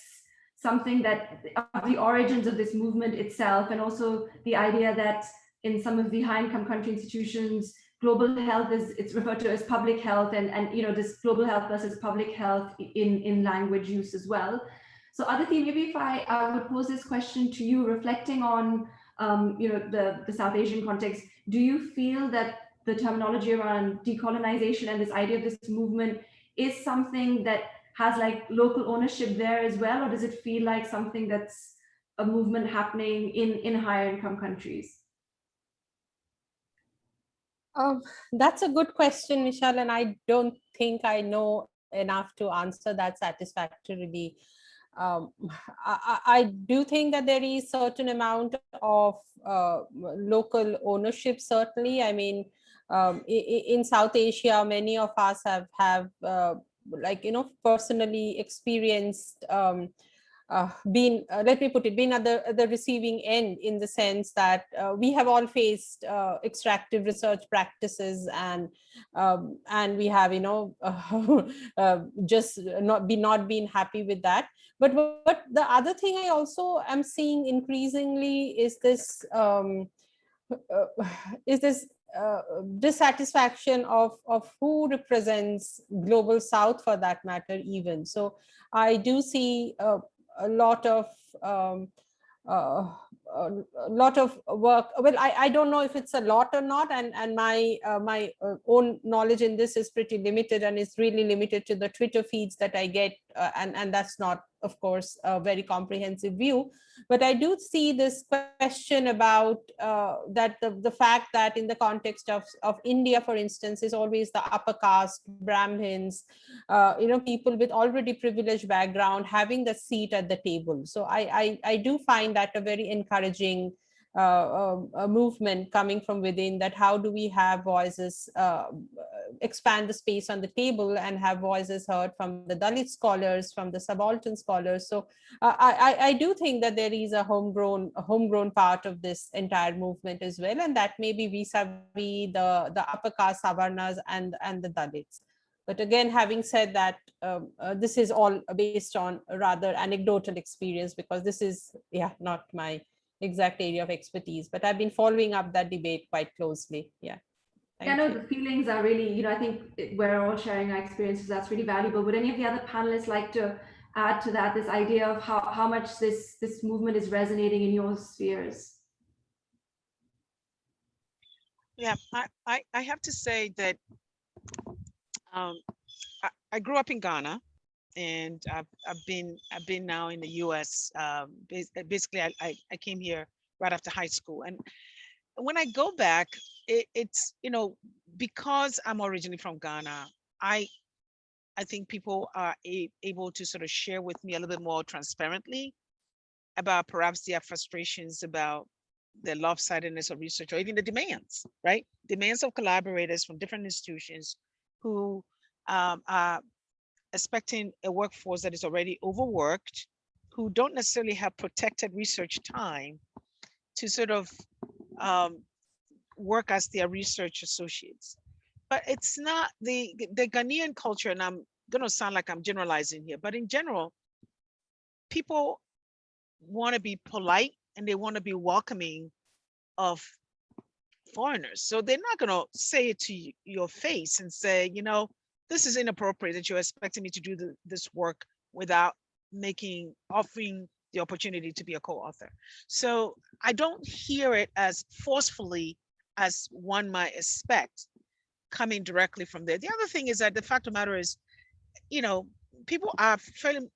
something that the origins of this movement itself, and also the idea that in some of the high-income country institutions, global health it's referred to as public health, and this global health versus public health in language use as well. So Aditi, maybe if I would pose this question to you, reflecting on the South Asian context, do you feel that the terminology around decolonization and this idea of this movement is something that has like local ownership there as well, or does it feel like something that's a movement happening in higher income countries? That's a good question, Michelle, and I don't think I know enough to answer that satisfactorily. I do think that there is certain amount of local ownership, certainly. I mean, in South Asia, many of us have personally experienced let me put it, been at the receiving end, in the sense that we have all faced extractive research practices, and we have just not been happy with that. But the other thing I also am seeing increasingly is this dissatisfaction of who represents global South, for that matter, even. So I do see a lot of work. Well, I don't know if it's a lot or not, and my own knowledge in this is pretty limited, and it's really limited to the Twitter feeds that I get, and that's not, of course, a very comprehensive view. But I do see this question about that the fact that in the context of India, for instance, is always the upper caste, Brahmins, people with already privileged background having the seat at the table. So I do find that a very encouraging a movement coming from within, that how do we have voices, expand the space on the table and have voices heard from the Dalit scholars, from the subaltern scholars. So I do think that there is a homegrown part of this entire movement as well, and that may be vis-a-vis the upper caste Savarnas and the Dalits. But again, having said that, this is all based on a rather anecdotal experience, because this is not my exact area of expertise, but I've been following up that debate quite closely. Yeah. I know the feelings are really, I think we're all sharing our experiences. That's really valuable. Would any of the other panelists like to add to that, this idea of how much this movement is resonating in your spheres? Yeah, I have to say that I grew up in Ghana, and I've been now in the U.S. Basically, I came here right after high school, and when I go back, it's because I'm originally from Ghana, I think people are able to sort of share with me a little bit more transparently about perhaps their frustrations about the lopsidedness of research, or even the demands, right? Demands of collaborators from different institutions who are expecting a workforce that is already overworked, who don't necessarily have protected research time to sort of work as their research associates. But it's not the Ghanaian culture, and I'm going to sound like I'm generalizing here, but in general, people want to be polite and they want to be welcoming of foreigners. So they're not going to say it to your face and say, this is inappropriate that you're expecting me to do this work without offering the opportunity to be a co-author. So I don't hear it as forcefully as one might expect coming directly from there. The other thing is that the fact of the matter is, people are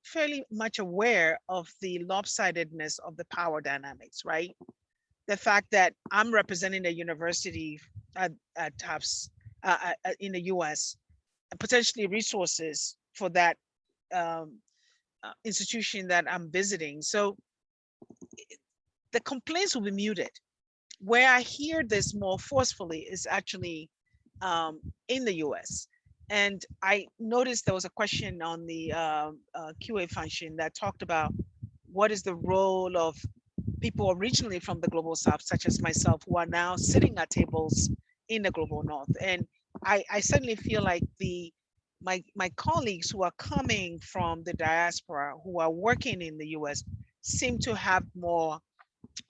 fairly much aware of the lopsidedness of the power dynamics, right? The fact that I'm representing a university at Tufts in the US, potentially resources for that institution that I'm visiting. So the complaints will be muted. Where I hear this more forcefully is actually in the US. And I noticed there was a question on the QA function that talked about what is the role of people originally from the global south, such as myself, who are now sitting at tables in the global north. And I certainly feel like my colleagues who are coming from the diaspora, who are working in the US, seem to have more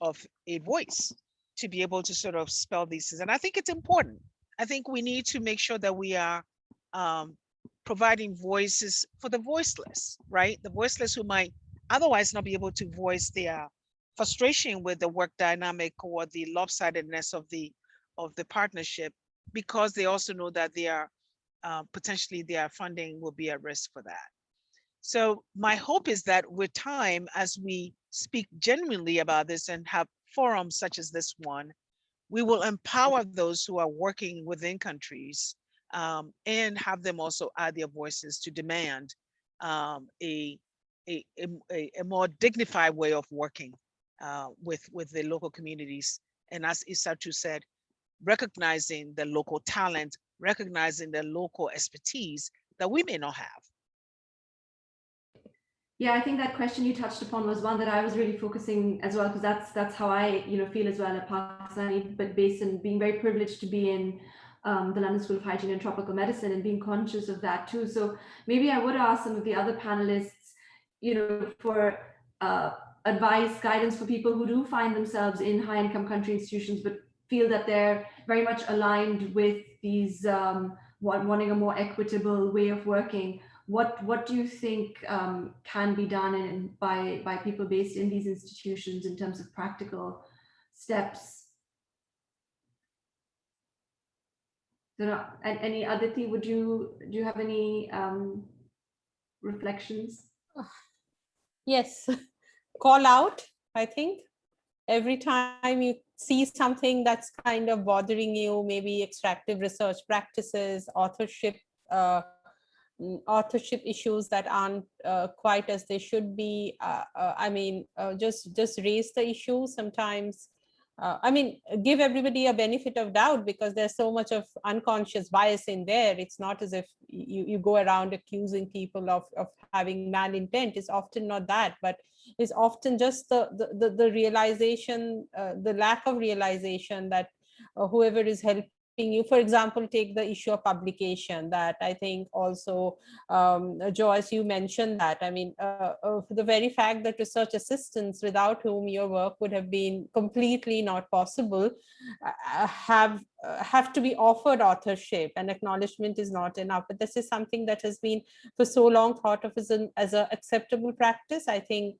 of a voice to be able to sort of spell these things. And I think it's important. I think we need to make sure that we are providing voices for the voiceless, right? The voiceless who might otherwise not be able to voice their frustration with the work dynamic or the lopsidedness of the partnership, because they also know that they are potentially their funding will be at risk for that. So my hope is that with time, as we speak genuinely about this and have forums such as this one, we will empower those who are working within countries and have them also add their voices to demand a more dignified way of working with the local communities. And as Isatu said, recognizing the local talent, recognizing the local expertise that we may not have. Yeah, I think that question you touched upon was one that I was really focusing as well, because that's how I feel as well, a Pakistani but based in being very privileged to be in the London School of Hygiene and Tropical Medicine and being conscious of that too. So maybe I would ask some of the other panelists, for advice, guidance for people who do find themselves in high income country institutions, but feel that they're very much aligned with these wanting a more equitable way of working. What do you think can be done by people based in these institutions in terms of practical steps? So, and any Aditi, do you have any reflections? Yes, call out, I think. Every time you see something that's kind of bothering you, maybe extractive research practices, authorship issues that aren't quite as they should be. Just raise the issue. Sometimes, give everybody a benefit of doubt, because there's so much of unconscious bias in there. It's not as if you go around accusing people of having malintent. It's often not that, but it's often just the realization, the lack of realization that whoever is helping you, for example, take the issue of publication, that I think also, Joyce, you mentioned that. The very fact that research assistants, without whom your work would have been completely not possible, have to be offered authorship, and acknowledgement is not enough. But this is something that has been for so long thought of as an acceptable practice. I think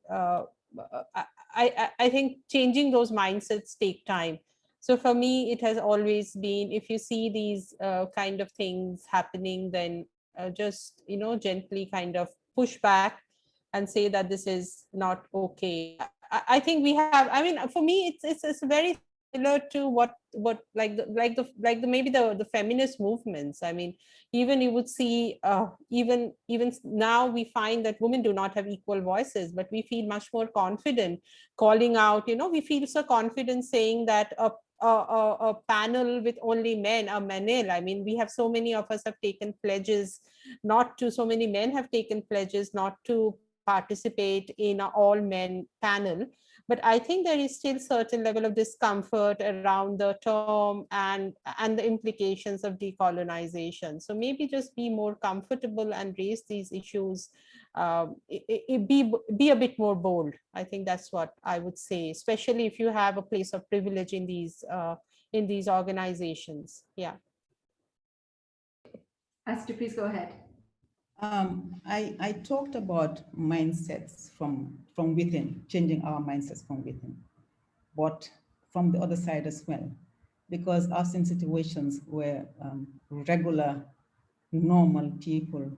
I think changing those mindsets take time. So for me, it has always been, if you see these kind of things happening, then just, gently kind of push back and say that this is not okay. I think we have, I mean, for me, it's very similar to what like the maybe the feminist movements. I mean, even you would see even now we find that women do not have equal voices, but we feel much more confident calling out, you know, we feel so confident saying that a panel with only men, a manel. I mean, we have so many of us have taken pledges not to, so many men have taken pledges not to participate in an all men panel. But I think there is still certain level of discomfort around the term and the implications of decolonization. So maybe just be more comfortable and raise these issues. Be a bit more bold. I think that's what I would say, especially if you have a place of privilege in these organizations. Yeah. Esther, please go ahead. I talked about mindsets from within, changing our mindsets from within, but from the other side as well, because I've seen situations where regular, normal people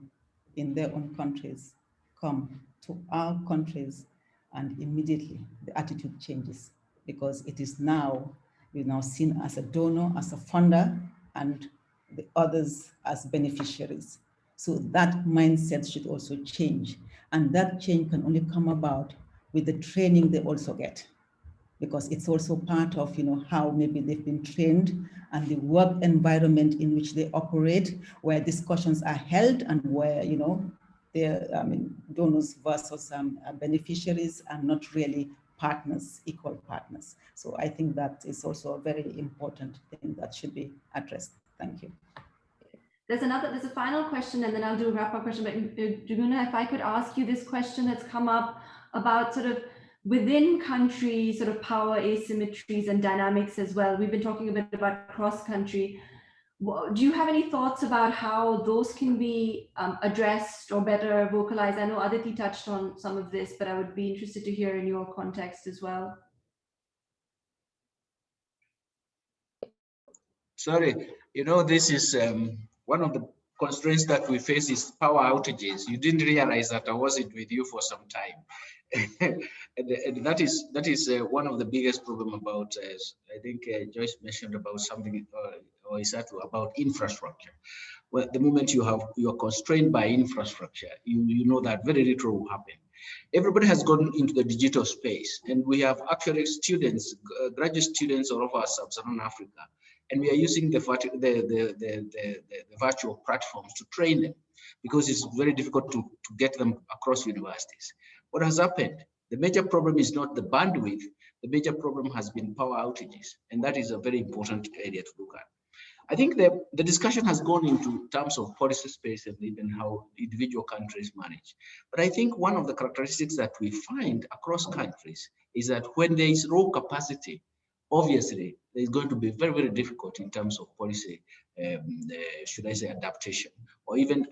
in their own countries come to our countries and immediately the attitude changes, because it is now, we're now seen as a donor, as a funder, and the others as beneficiaries. So that mindset should also change. And that change can only come about with the training they also get, because it's also part of, you know, how maybe they've been trained and the work environment in which they operate, where discussions are held and where, you know, they're, I mean, donors versus beneficiaries are not really partners, equal partners. So I think that is also a very important thing that should be addressed. Thank you. There's a final question, and then I'll do a wrap-up question. But Juguna, if I could ask you this question that's come up about sort of within country sort of power asymmetries and dynamics as well. We've been talking a bit about cross-country. Do you have any thoughts about how those can be addressed or better vocalized? I know Aditi touched on some of this, but I would be interested to hear in your context as well. Sorry, you know, this is one of the constraints that we face is power outages. You didn't realize that I wasn't with you for some time. and that is one of the biggest problem about, I think Joyce mentioned about something, or Isatu, about infrastructure. Well, the moment you are constrained by infrastructure, you know that very little will happen. Everybody has gone into the digital space, and we have actually students, graduate students all over sub-Saharan Africa, and we are using the virtual platforms to train them, because it's very difficult to get them across universities. What has happened? The major problem is not the bandwidth. The major problem has been power outages, and that is a very important area to look at. I think the discussion has gone into terms of policy space and even how individual countries manage. But I think one of the characteristics that we find across countries is that when there is raw capacity, obviously it's going to be very, very difficult in terms of policy, should I say, adaptation, or even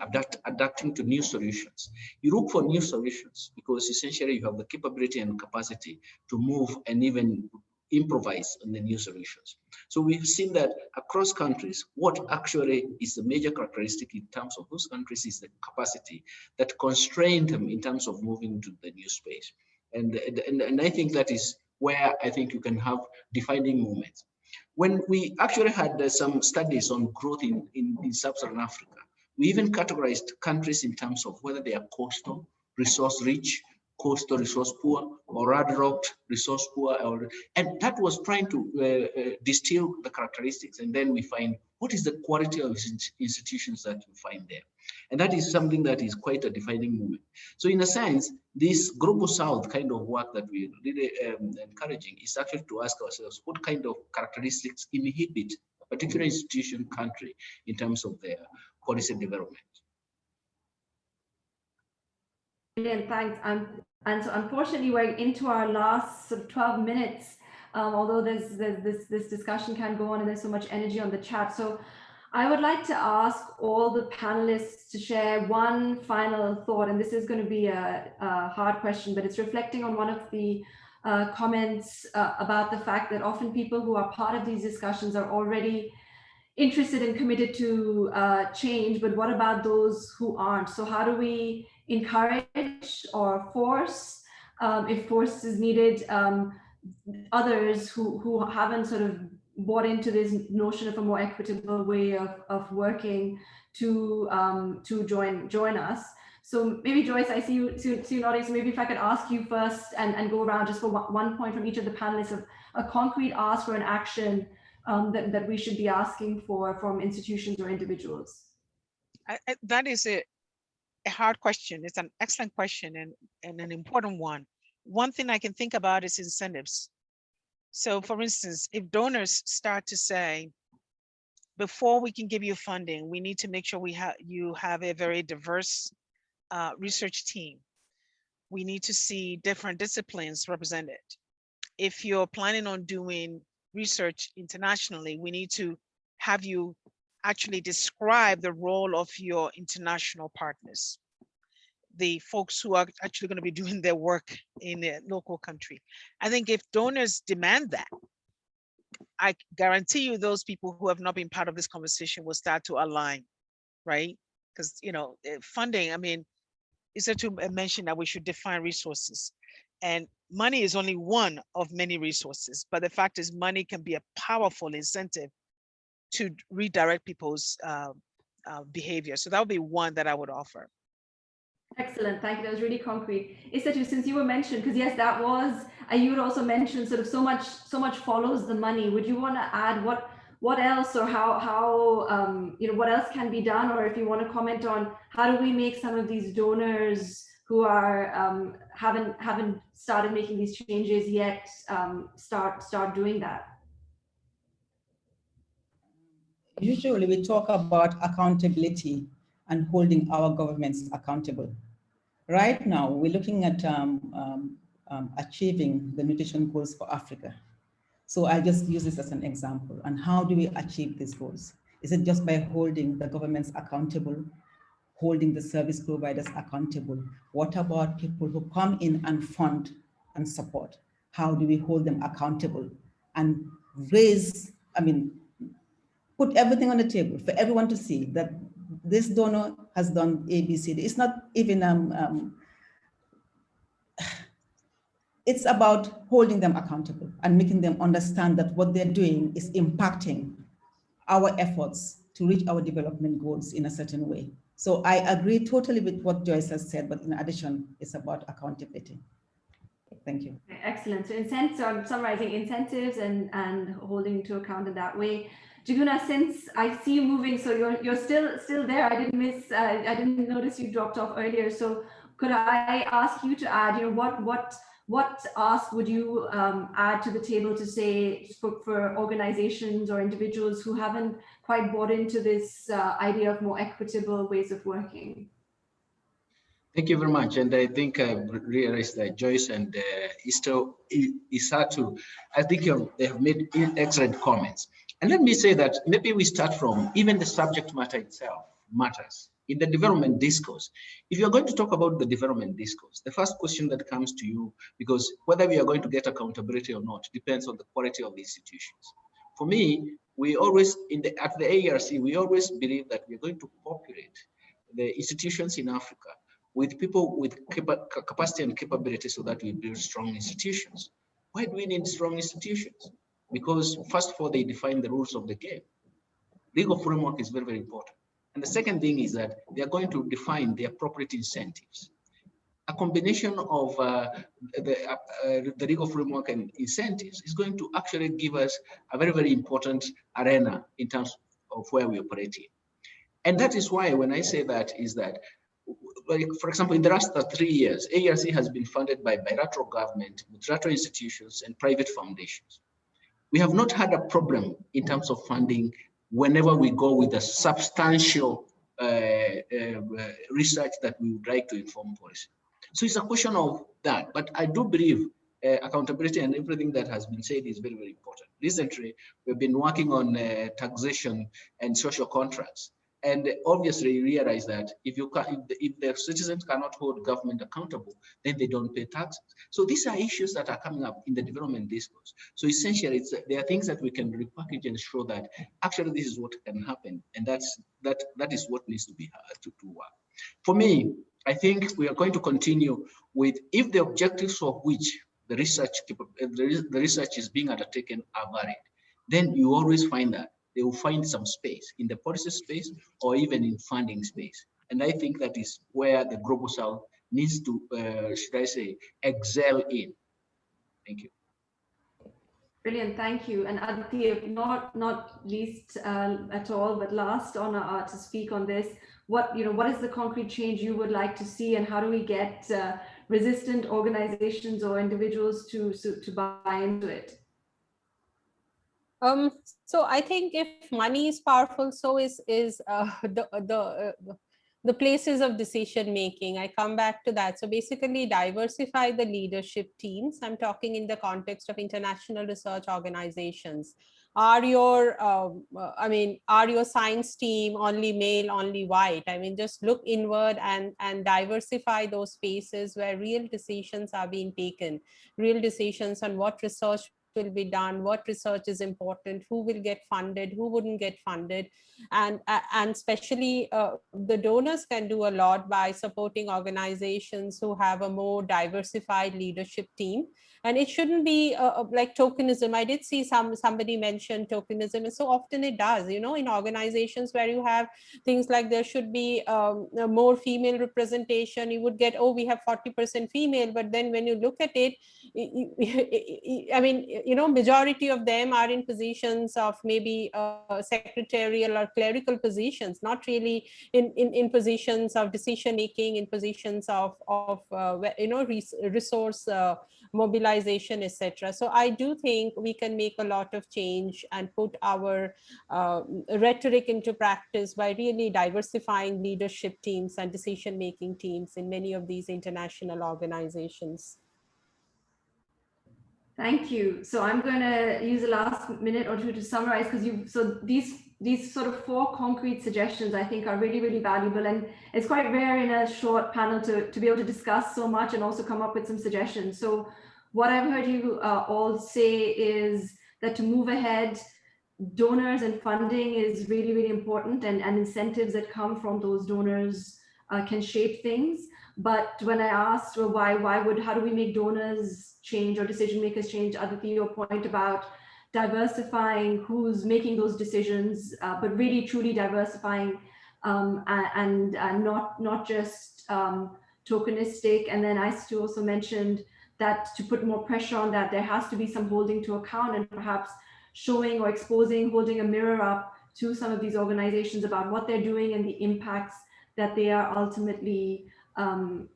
adapting to new solutions. You look for new solutions because essentially you have the capability and capacity to move and even improvise on the new solutions. So we've seen that across countries, what actually is the major characteristic in terms of those countries is the capacity that constrained them in terms of moving to the new space. And I think that is where I think you can have defining moments. When we actually had some studies on growth in sub-Saharan Africa, we even categorized countries in terms of whether they are coastal, resource rich, coastal resource poor, or landlocked resource poor, and that was trying to distill the characteristics. And then we find what is the quality of institutions that you find there. And that is something that is quite a defining moment. So in a sense, this global south kind of work that we're really encouraging is actually to ask ourselves what kind of characteristics inhibit a particular institution, country, in terms of their policy development. Brilliant, thanks. And so unfortunately, we're into our last sort of 12 minutes, although this discussion can go on and there's so much energy on the chat. So I would like to ask all the panelists to share one final thought, and this is going to be a hard question, but it's reflecting on one of the comments about the fact that often people who are part of these discussions are already interested and committed to change, but what about those who aren't? So how do we encourage or force, if force is needed, others who haven't sort of bought into this notion of a more equitable way of working to join us? So maybe Joyce, I see you nodding. So maybe if I could ask you first and go around just for one point from each of the panelists of a concrete ask or an action that we should be asking for from institutions or individuals. That is a hard question. It's an excellent question and an important one. One thing I can think about is incentives. So for instance, if donors start to say, before we can give you funding, we need to make sure you have a very diverse research team. We need to see different disciplines represented. If you're planning on doing research internationally, we need to have you actually describe the role of your international partners, the folks who are actually going to be doing their work in their local country. I think if donors demand that, I guarantee you those people who have not been part of this conversation will start to align, right? Because, you know, funding, I mean, is there to mention that we should define resources, and money is only one of many resources, but the fact is money can be a powerful incentive to redirect people's behavior. So that would be one that I would offer. Excellent, thank you. That was really concrete. Isatu, since you were mentioned, because yes, that was, you would also mention sort of so much follows the money. Would you want to add what else, or how you know, what else can be done, or if you want to comment on how do we make some of these donors who are haven't started making these changes yet start doing that? Usually we talk about accountability and holding our governments accountable. Right now, we're looking at achieving the nutrition goals for Africa. So I just use this as an example. And how do we achieve these goals? Is it just by holding the governments accountable, holding the service providers accountable? What about people who come in and fund and support? How do we hold them accountable and raise, I mean, put everything on the table for everyone to see that this donor has done A, B, C, D. It's not even, it's about holding them accountable and making them understand that what they're doing is impacting our efforts to reach our development goals in a certain way. So I agree totally with what Joyce has said, but in addition, it's about accountability. Thank you. Excellent. So I'm summarizing incentives and holding to account in that way. Jaguna, since I see you moving, so you're still there. I didn't notice you dropped off earlier. So could I ask you to add, you know, what ask would you add to the table to say for organizations or individuals who haven't quite bought into this idea of more equitable ways of working? Thank you very much. And I think I realized that Joyce and Isatu, I think they have made excellent comments. And let me say that maybe we start from even the subject matter itself matters in the development discourse. If you're going to talk about the development discourse, the first question that comes to you, because whether we are going to get accountability or not depends on the quality of the institutions. For me, we always, at the ARC, we always believe that we're going to populate the institutions in Africa with people with capacity and capability so that we build strong institutions. Why do we need strong institutions? Because first of all, they define the rules of the game. Legal framework is very, very important. And the second thing is that they are going to define the appropriate incentives. A combination of the legal framework and incentives is going to actually give us a very, very important arena in terms of where we operate in. And that is why when I say that is that, like, for example, in the last 3 years, ARC has been funded by bilateral government, multilateral institutions, and private foundations. We have not had a problem in terms of funding whenever we go with a substantial research that we would like to inform policy. So it's a question of that, but I do believe accountability and everything that has been said is very, very important. Recently, we've been working on taxation and social contracts. And obviously you realize that if the citizens cannot hold government accountable, then they don't pay taxes. So these are issues that are coming up in the development discourse. So essentially, there are things that we can repackage and show that actually this is what can happen, and that is what needs to be to work. For me, I think we are going to continue with, if the objectives of which the research is being undertaken are varied, then you always find that they will find some space in the policy space or even in funding space. And I think that is where the Global South needs to, should I say, excel in. Thank you. Brilliant, thank you. And Aditi, not least at all, but last on to speak on this, what is the concrete change you would like to see, and how do we get resistant organizations or individuals to buy into it? So I think if money is powerful, so is the places of decision making. I come back to that. So basically, diversify the leadership teams. I'm talking in the context of international research organizations. Are your are your science team only male, only white? I mean, just look inward and diversify those spaces where real decisions are being taken, real decisions on what research will be done, what research is important, who will get funded, who wouldn't get funded, and especially the donors can do a lot by supporting organizations who have a more diversified leadership team. And it shouldn't be like tokenism. I did see somebody mention tokenism, and so often it does, in organizations where you have things like there should be more female representation, you would get, oh, we have 40% female, but then when you look at it, I mean, majority of them are in positions of maybe secretarial or clerical positions, not really in positions of decision making, in positions of resource mobilization, etc. So I do think we can make a lot of change and put our rhetoric into practice by really diversifying leadership teams and decision making teams in many of these international organizations. Thank you. So I'm going to use the last minute or two to summarize, so these sort of 4 concrete suggestions I think are really, really valuable, and it's quite rare in a short panel to be able to discuss so much and also come up with some suggestions. So what I've heard you all say is that to move ahead, donors and funding is really, really important, and incentives that come from those donors can shape things. But when I asked, well, how do we make donors change or decision makers change, Aditi, your point about diversifying who's making those decisions, but really truly diversifying and not just tokenistic. And then Aistu also mentioned that to put more pressure on that, there has to be some holding to account, and perhaps showing or exposing, holding a mirror up to some of these organizations about what they're doing and the impacts that they are ultimately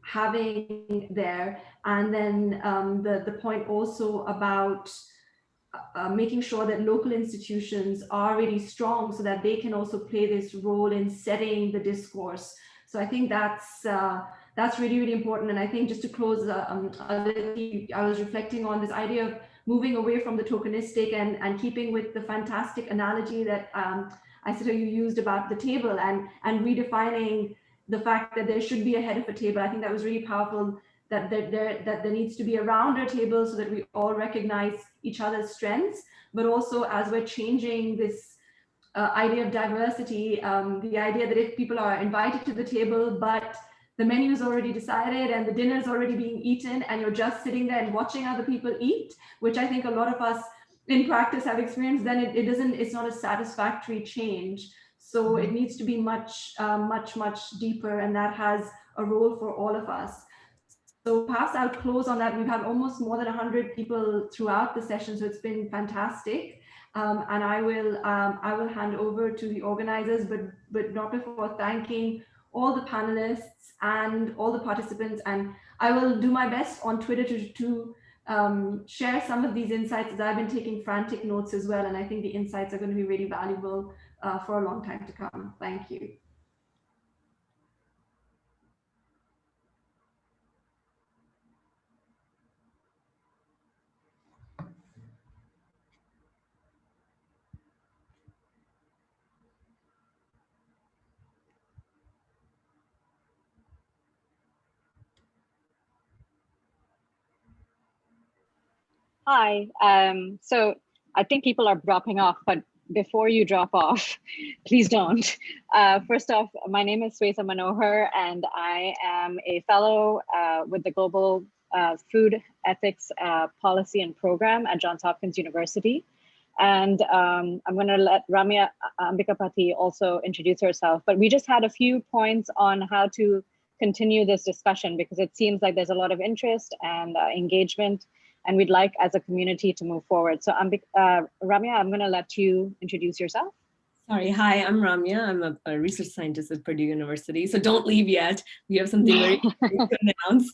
having there. And then the point also about making sure that local institutions are really strong so that they can also play this role in setting the discourse. So I think that's really, really important. And I think just to close, I was reflecting on this idea of moving away from the tokenistic and keeping with the fantastic analogy that I said you used about the table and redefining the fact that there should be a head of a table. I think that was really powerful, that there needs to be a rounder table so that we all recognize each other's strengths, but also as we're changing this idea of diversity, the idea that if people are invited to the table, but the menu is already decided and the dinner is already being eaten and you're just sitting there and watching other people eat, which I think a lot of us in practice have experienced, then it's not a satisfactory change. So it needs to be much deeper, and that has a role for all of us. So perhaps I'll close on that. We've had almost more than 100 people throughout the session, so it's been fantastic. And I will hand over to the organizers, but not before thanking all the panelists and all the participants. And I will do my best on Twitter to share some of these insights, as I've been taking frantic notes as well. And I think the insights are going to be really valuable for a long time to come. Thank you. Hi. So I think people are dropping off, but before you drop off, please don't. First off, my name is Swetha Manohar, and I am a fellow with the Global Food Ethics Policy and Program at Johns Hopkins University. And I'm going to let Ramya Ambikapati also introduce herself, but we just had a few points on how to continue this discussion because it seems like there's a lot of interest and engagement, and we'd like as a community to move forward. So Ramya, I'm going to let you introduce yourself. Sorry, hi, I'm Ramya. I'm a research scientist at Purdue University. So don't leave yet. We have something very important to announce.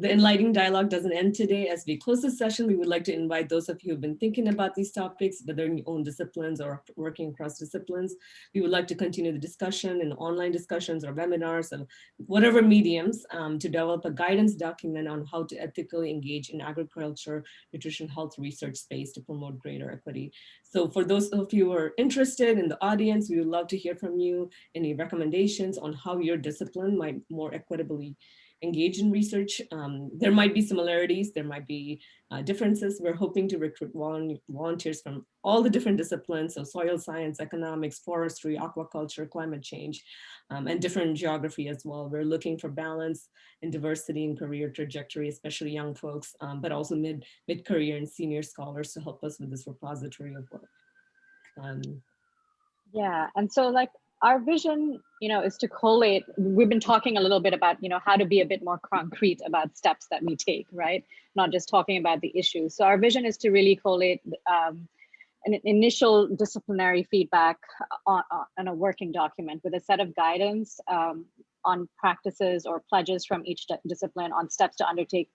The enlightening dialogue doesn't end today. As we close this session, we would like to invite those of you who've been thinking about these topics, whether in your own disciplines or working across disciplines. We would like to continue the discussion in online discussions or webinars or whatever mediums to develop a guidance document on how to ethically engage in agriculture, nutrition, health research space to promote greater equity. So for those of you who are interested in the audience, we would love to hear from you. Any recommendations on how your discipline might more equitably engage in research. There might be similarities, there might be differences. We're hoping to recruit volunteers from all the different disciplines, so soil science, economics, forestry, aquaculture, climate change, and different geography as well. We're looking for balance and diversity in career trajectory, especially young folks, but also mid-career and senior scholars to help us with this repository of work. Yeah, and so like our vision, is to collate. We've been talking a little bit about, how to be a bit more concrete about steps that we take, right? Not just talking about the issues. So our vision is to really collate an initial disciplinary feedback on a working document with a set of guidance on practices or pledges from each discipline on steps to undertake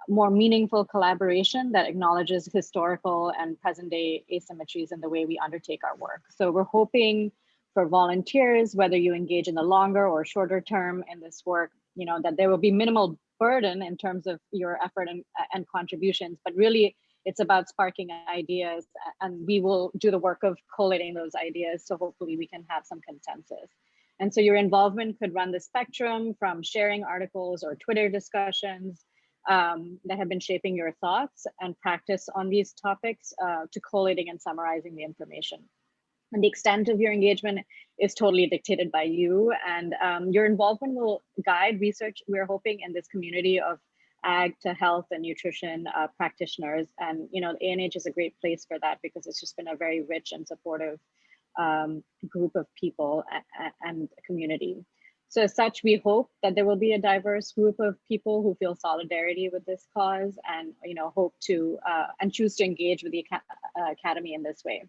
more meaningful collaboration that acknowledges historical and present day asymmetries in the way we undertake our work. So we're hoping for volunteers, whether you engage in the longer or shorter term in this work, that there will be minimal burden in terms of your effort and contributions, but really it's about sparking ideas, and we will do the work of collating those ideas. So hopefully we can have some consensus. And so your involvement could run the spectrum from sharing articles or Twitter discussions that have been shaping your thoughts and practice on these topics to collating and summarizing the information. And the extent of your engagement is totally dictated by you, and your involvement will guide research, we're hoping, in this community of ag to health and nutrition practitioners. And the ANH is a great place for that because it's just been a very rich and supportive group of people and community. So as such, we hope that there will be a diverse group of people who feel solidarity with this cause and hope to and choose to engage with the Academy in this way.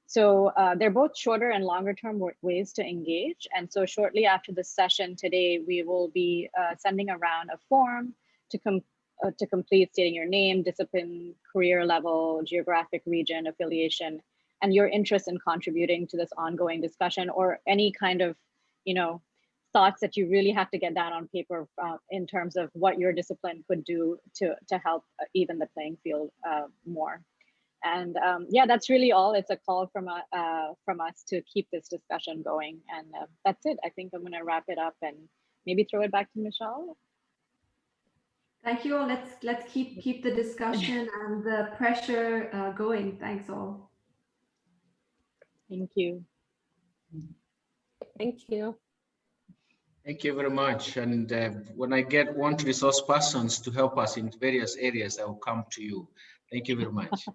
So they're both shorter and longer term ways to engage. And so shortly after this session today, we will be sending around a form to complete, stating your name, discipline, career level, geographic region, affiliation, and your interest in contributing to this ongoing discussion, or any kind of, thoughts that you really have to get down on paper in terms of what your discipline could do to help even the playing field more. And yeah, that's really all. It's a call from us to keep this discussion going. And that's it. I think I'm going to wrap it up and maybe throw it back to Michelle. Thank you all. Let's keep the discussion and the pressure going. Thanks all. Thank you. Thank you. Thank you very much. And when I want resource persons to help us in various areas, I will come to you. Thank you very much.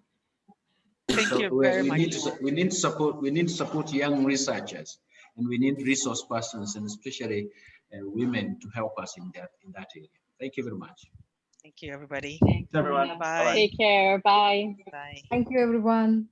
Thank you very much. We need support. We need to support young researchers, and we need resource persons, and especially women, to help us in that area. Thank you very much. Thank you, everybody. Thanks, everyone. Bye. Take care. Bye. Bye. Thank you, everyone.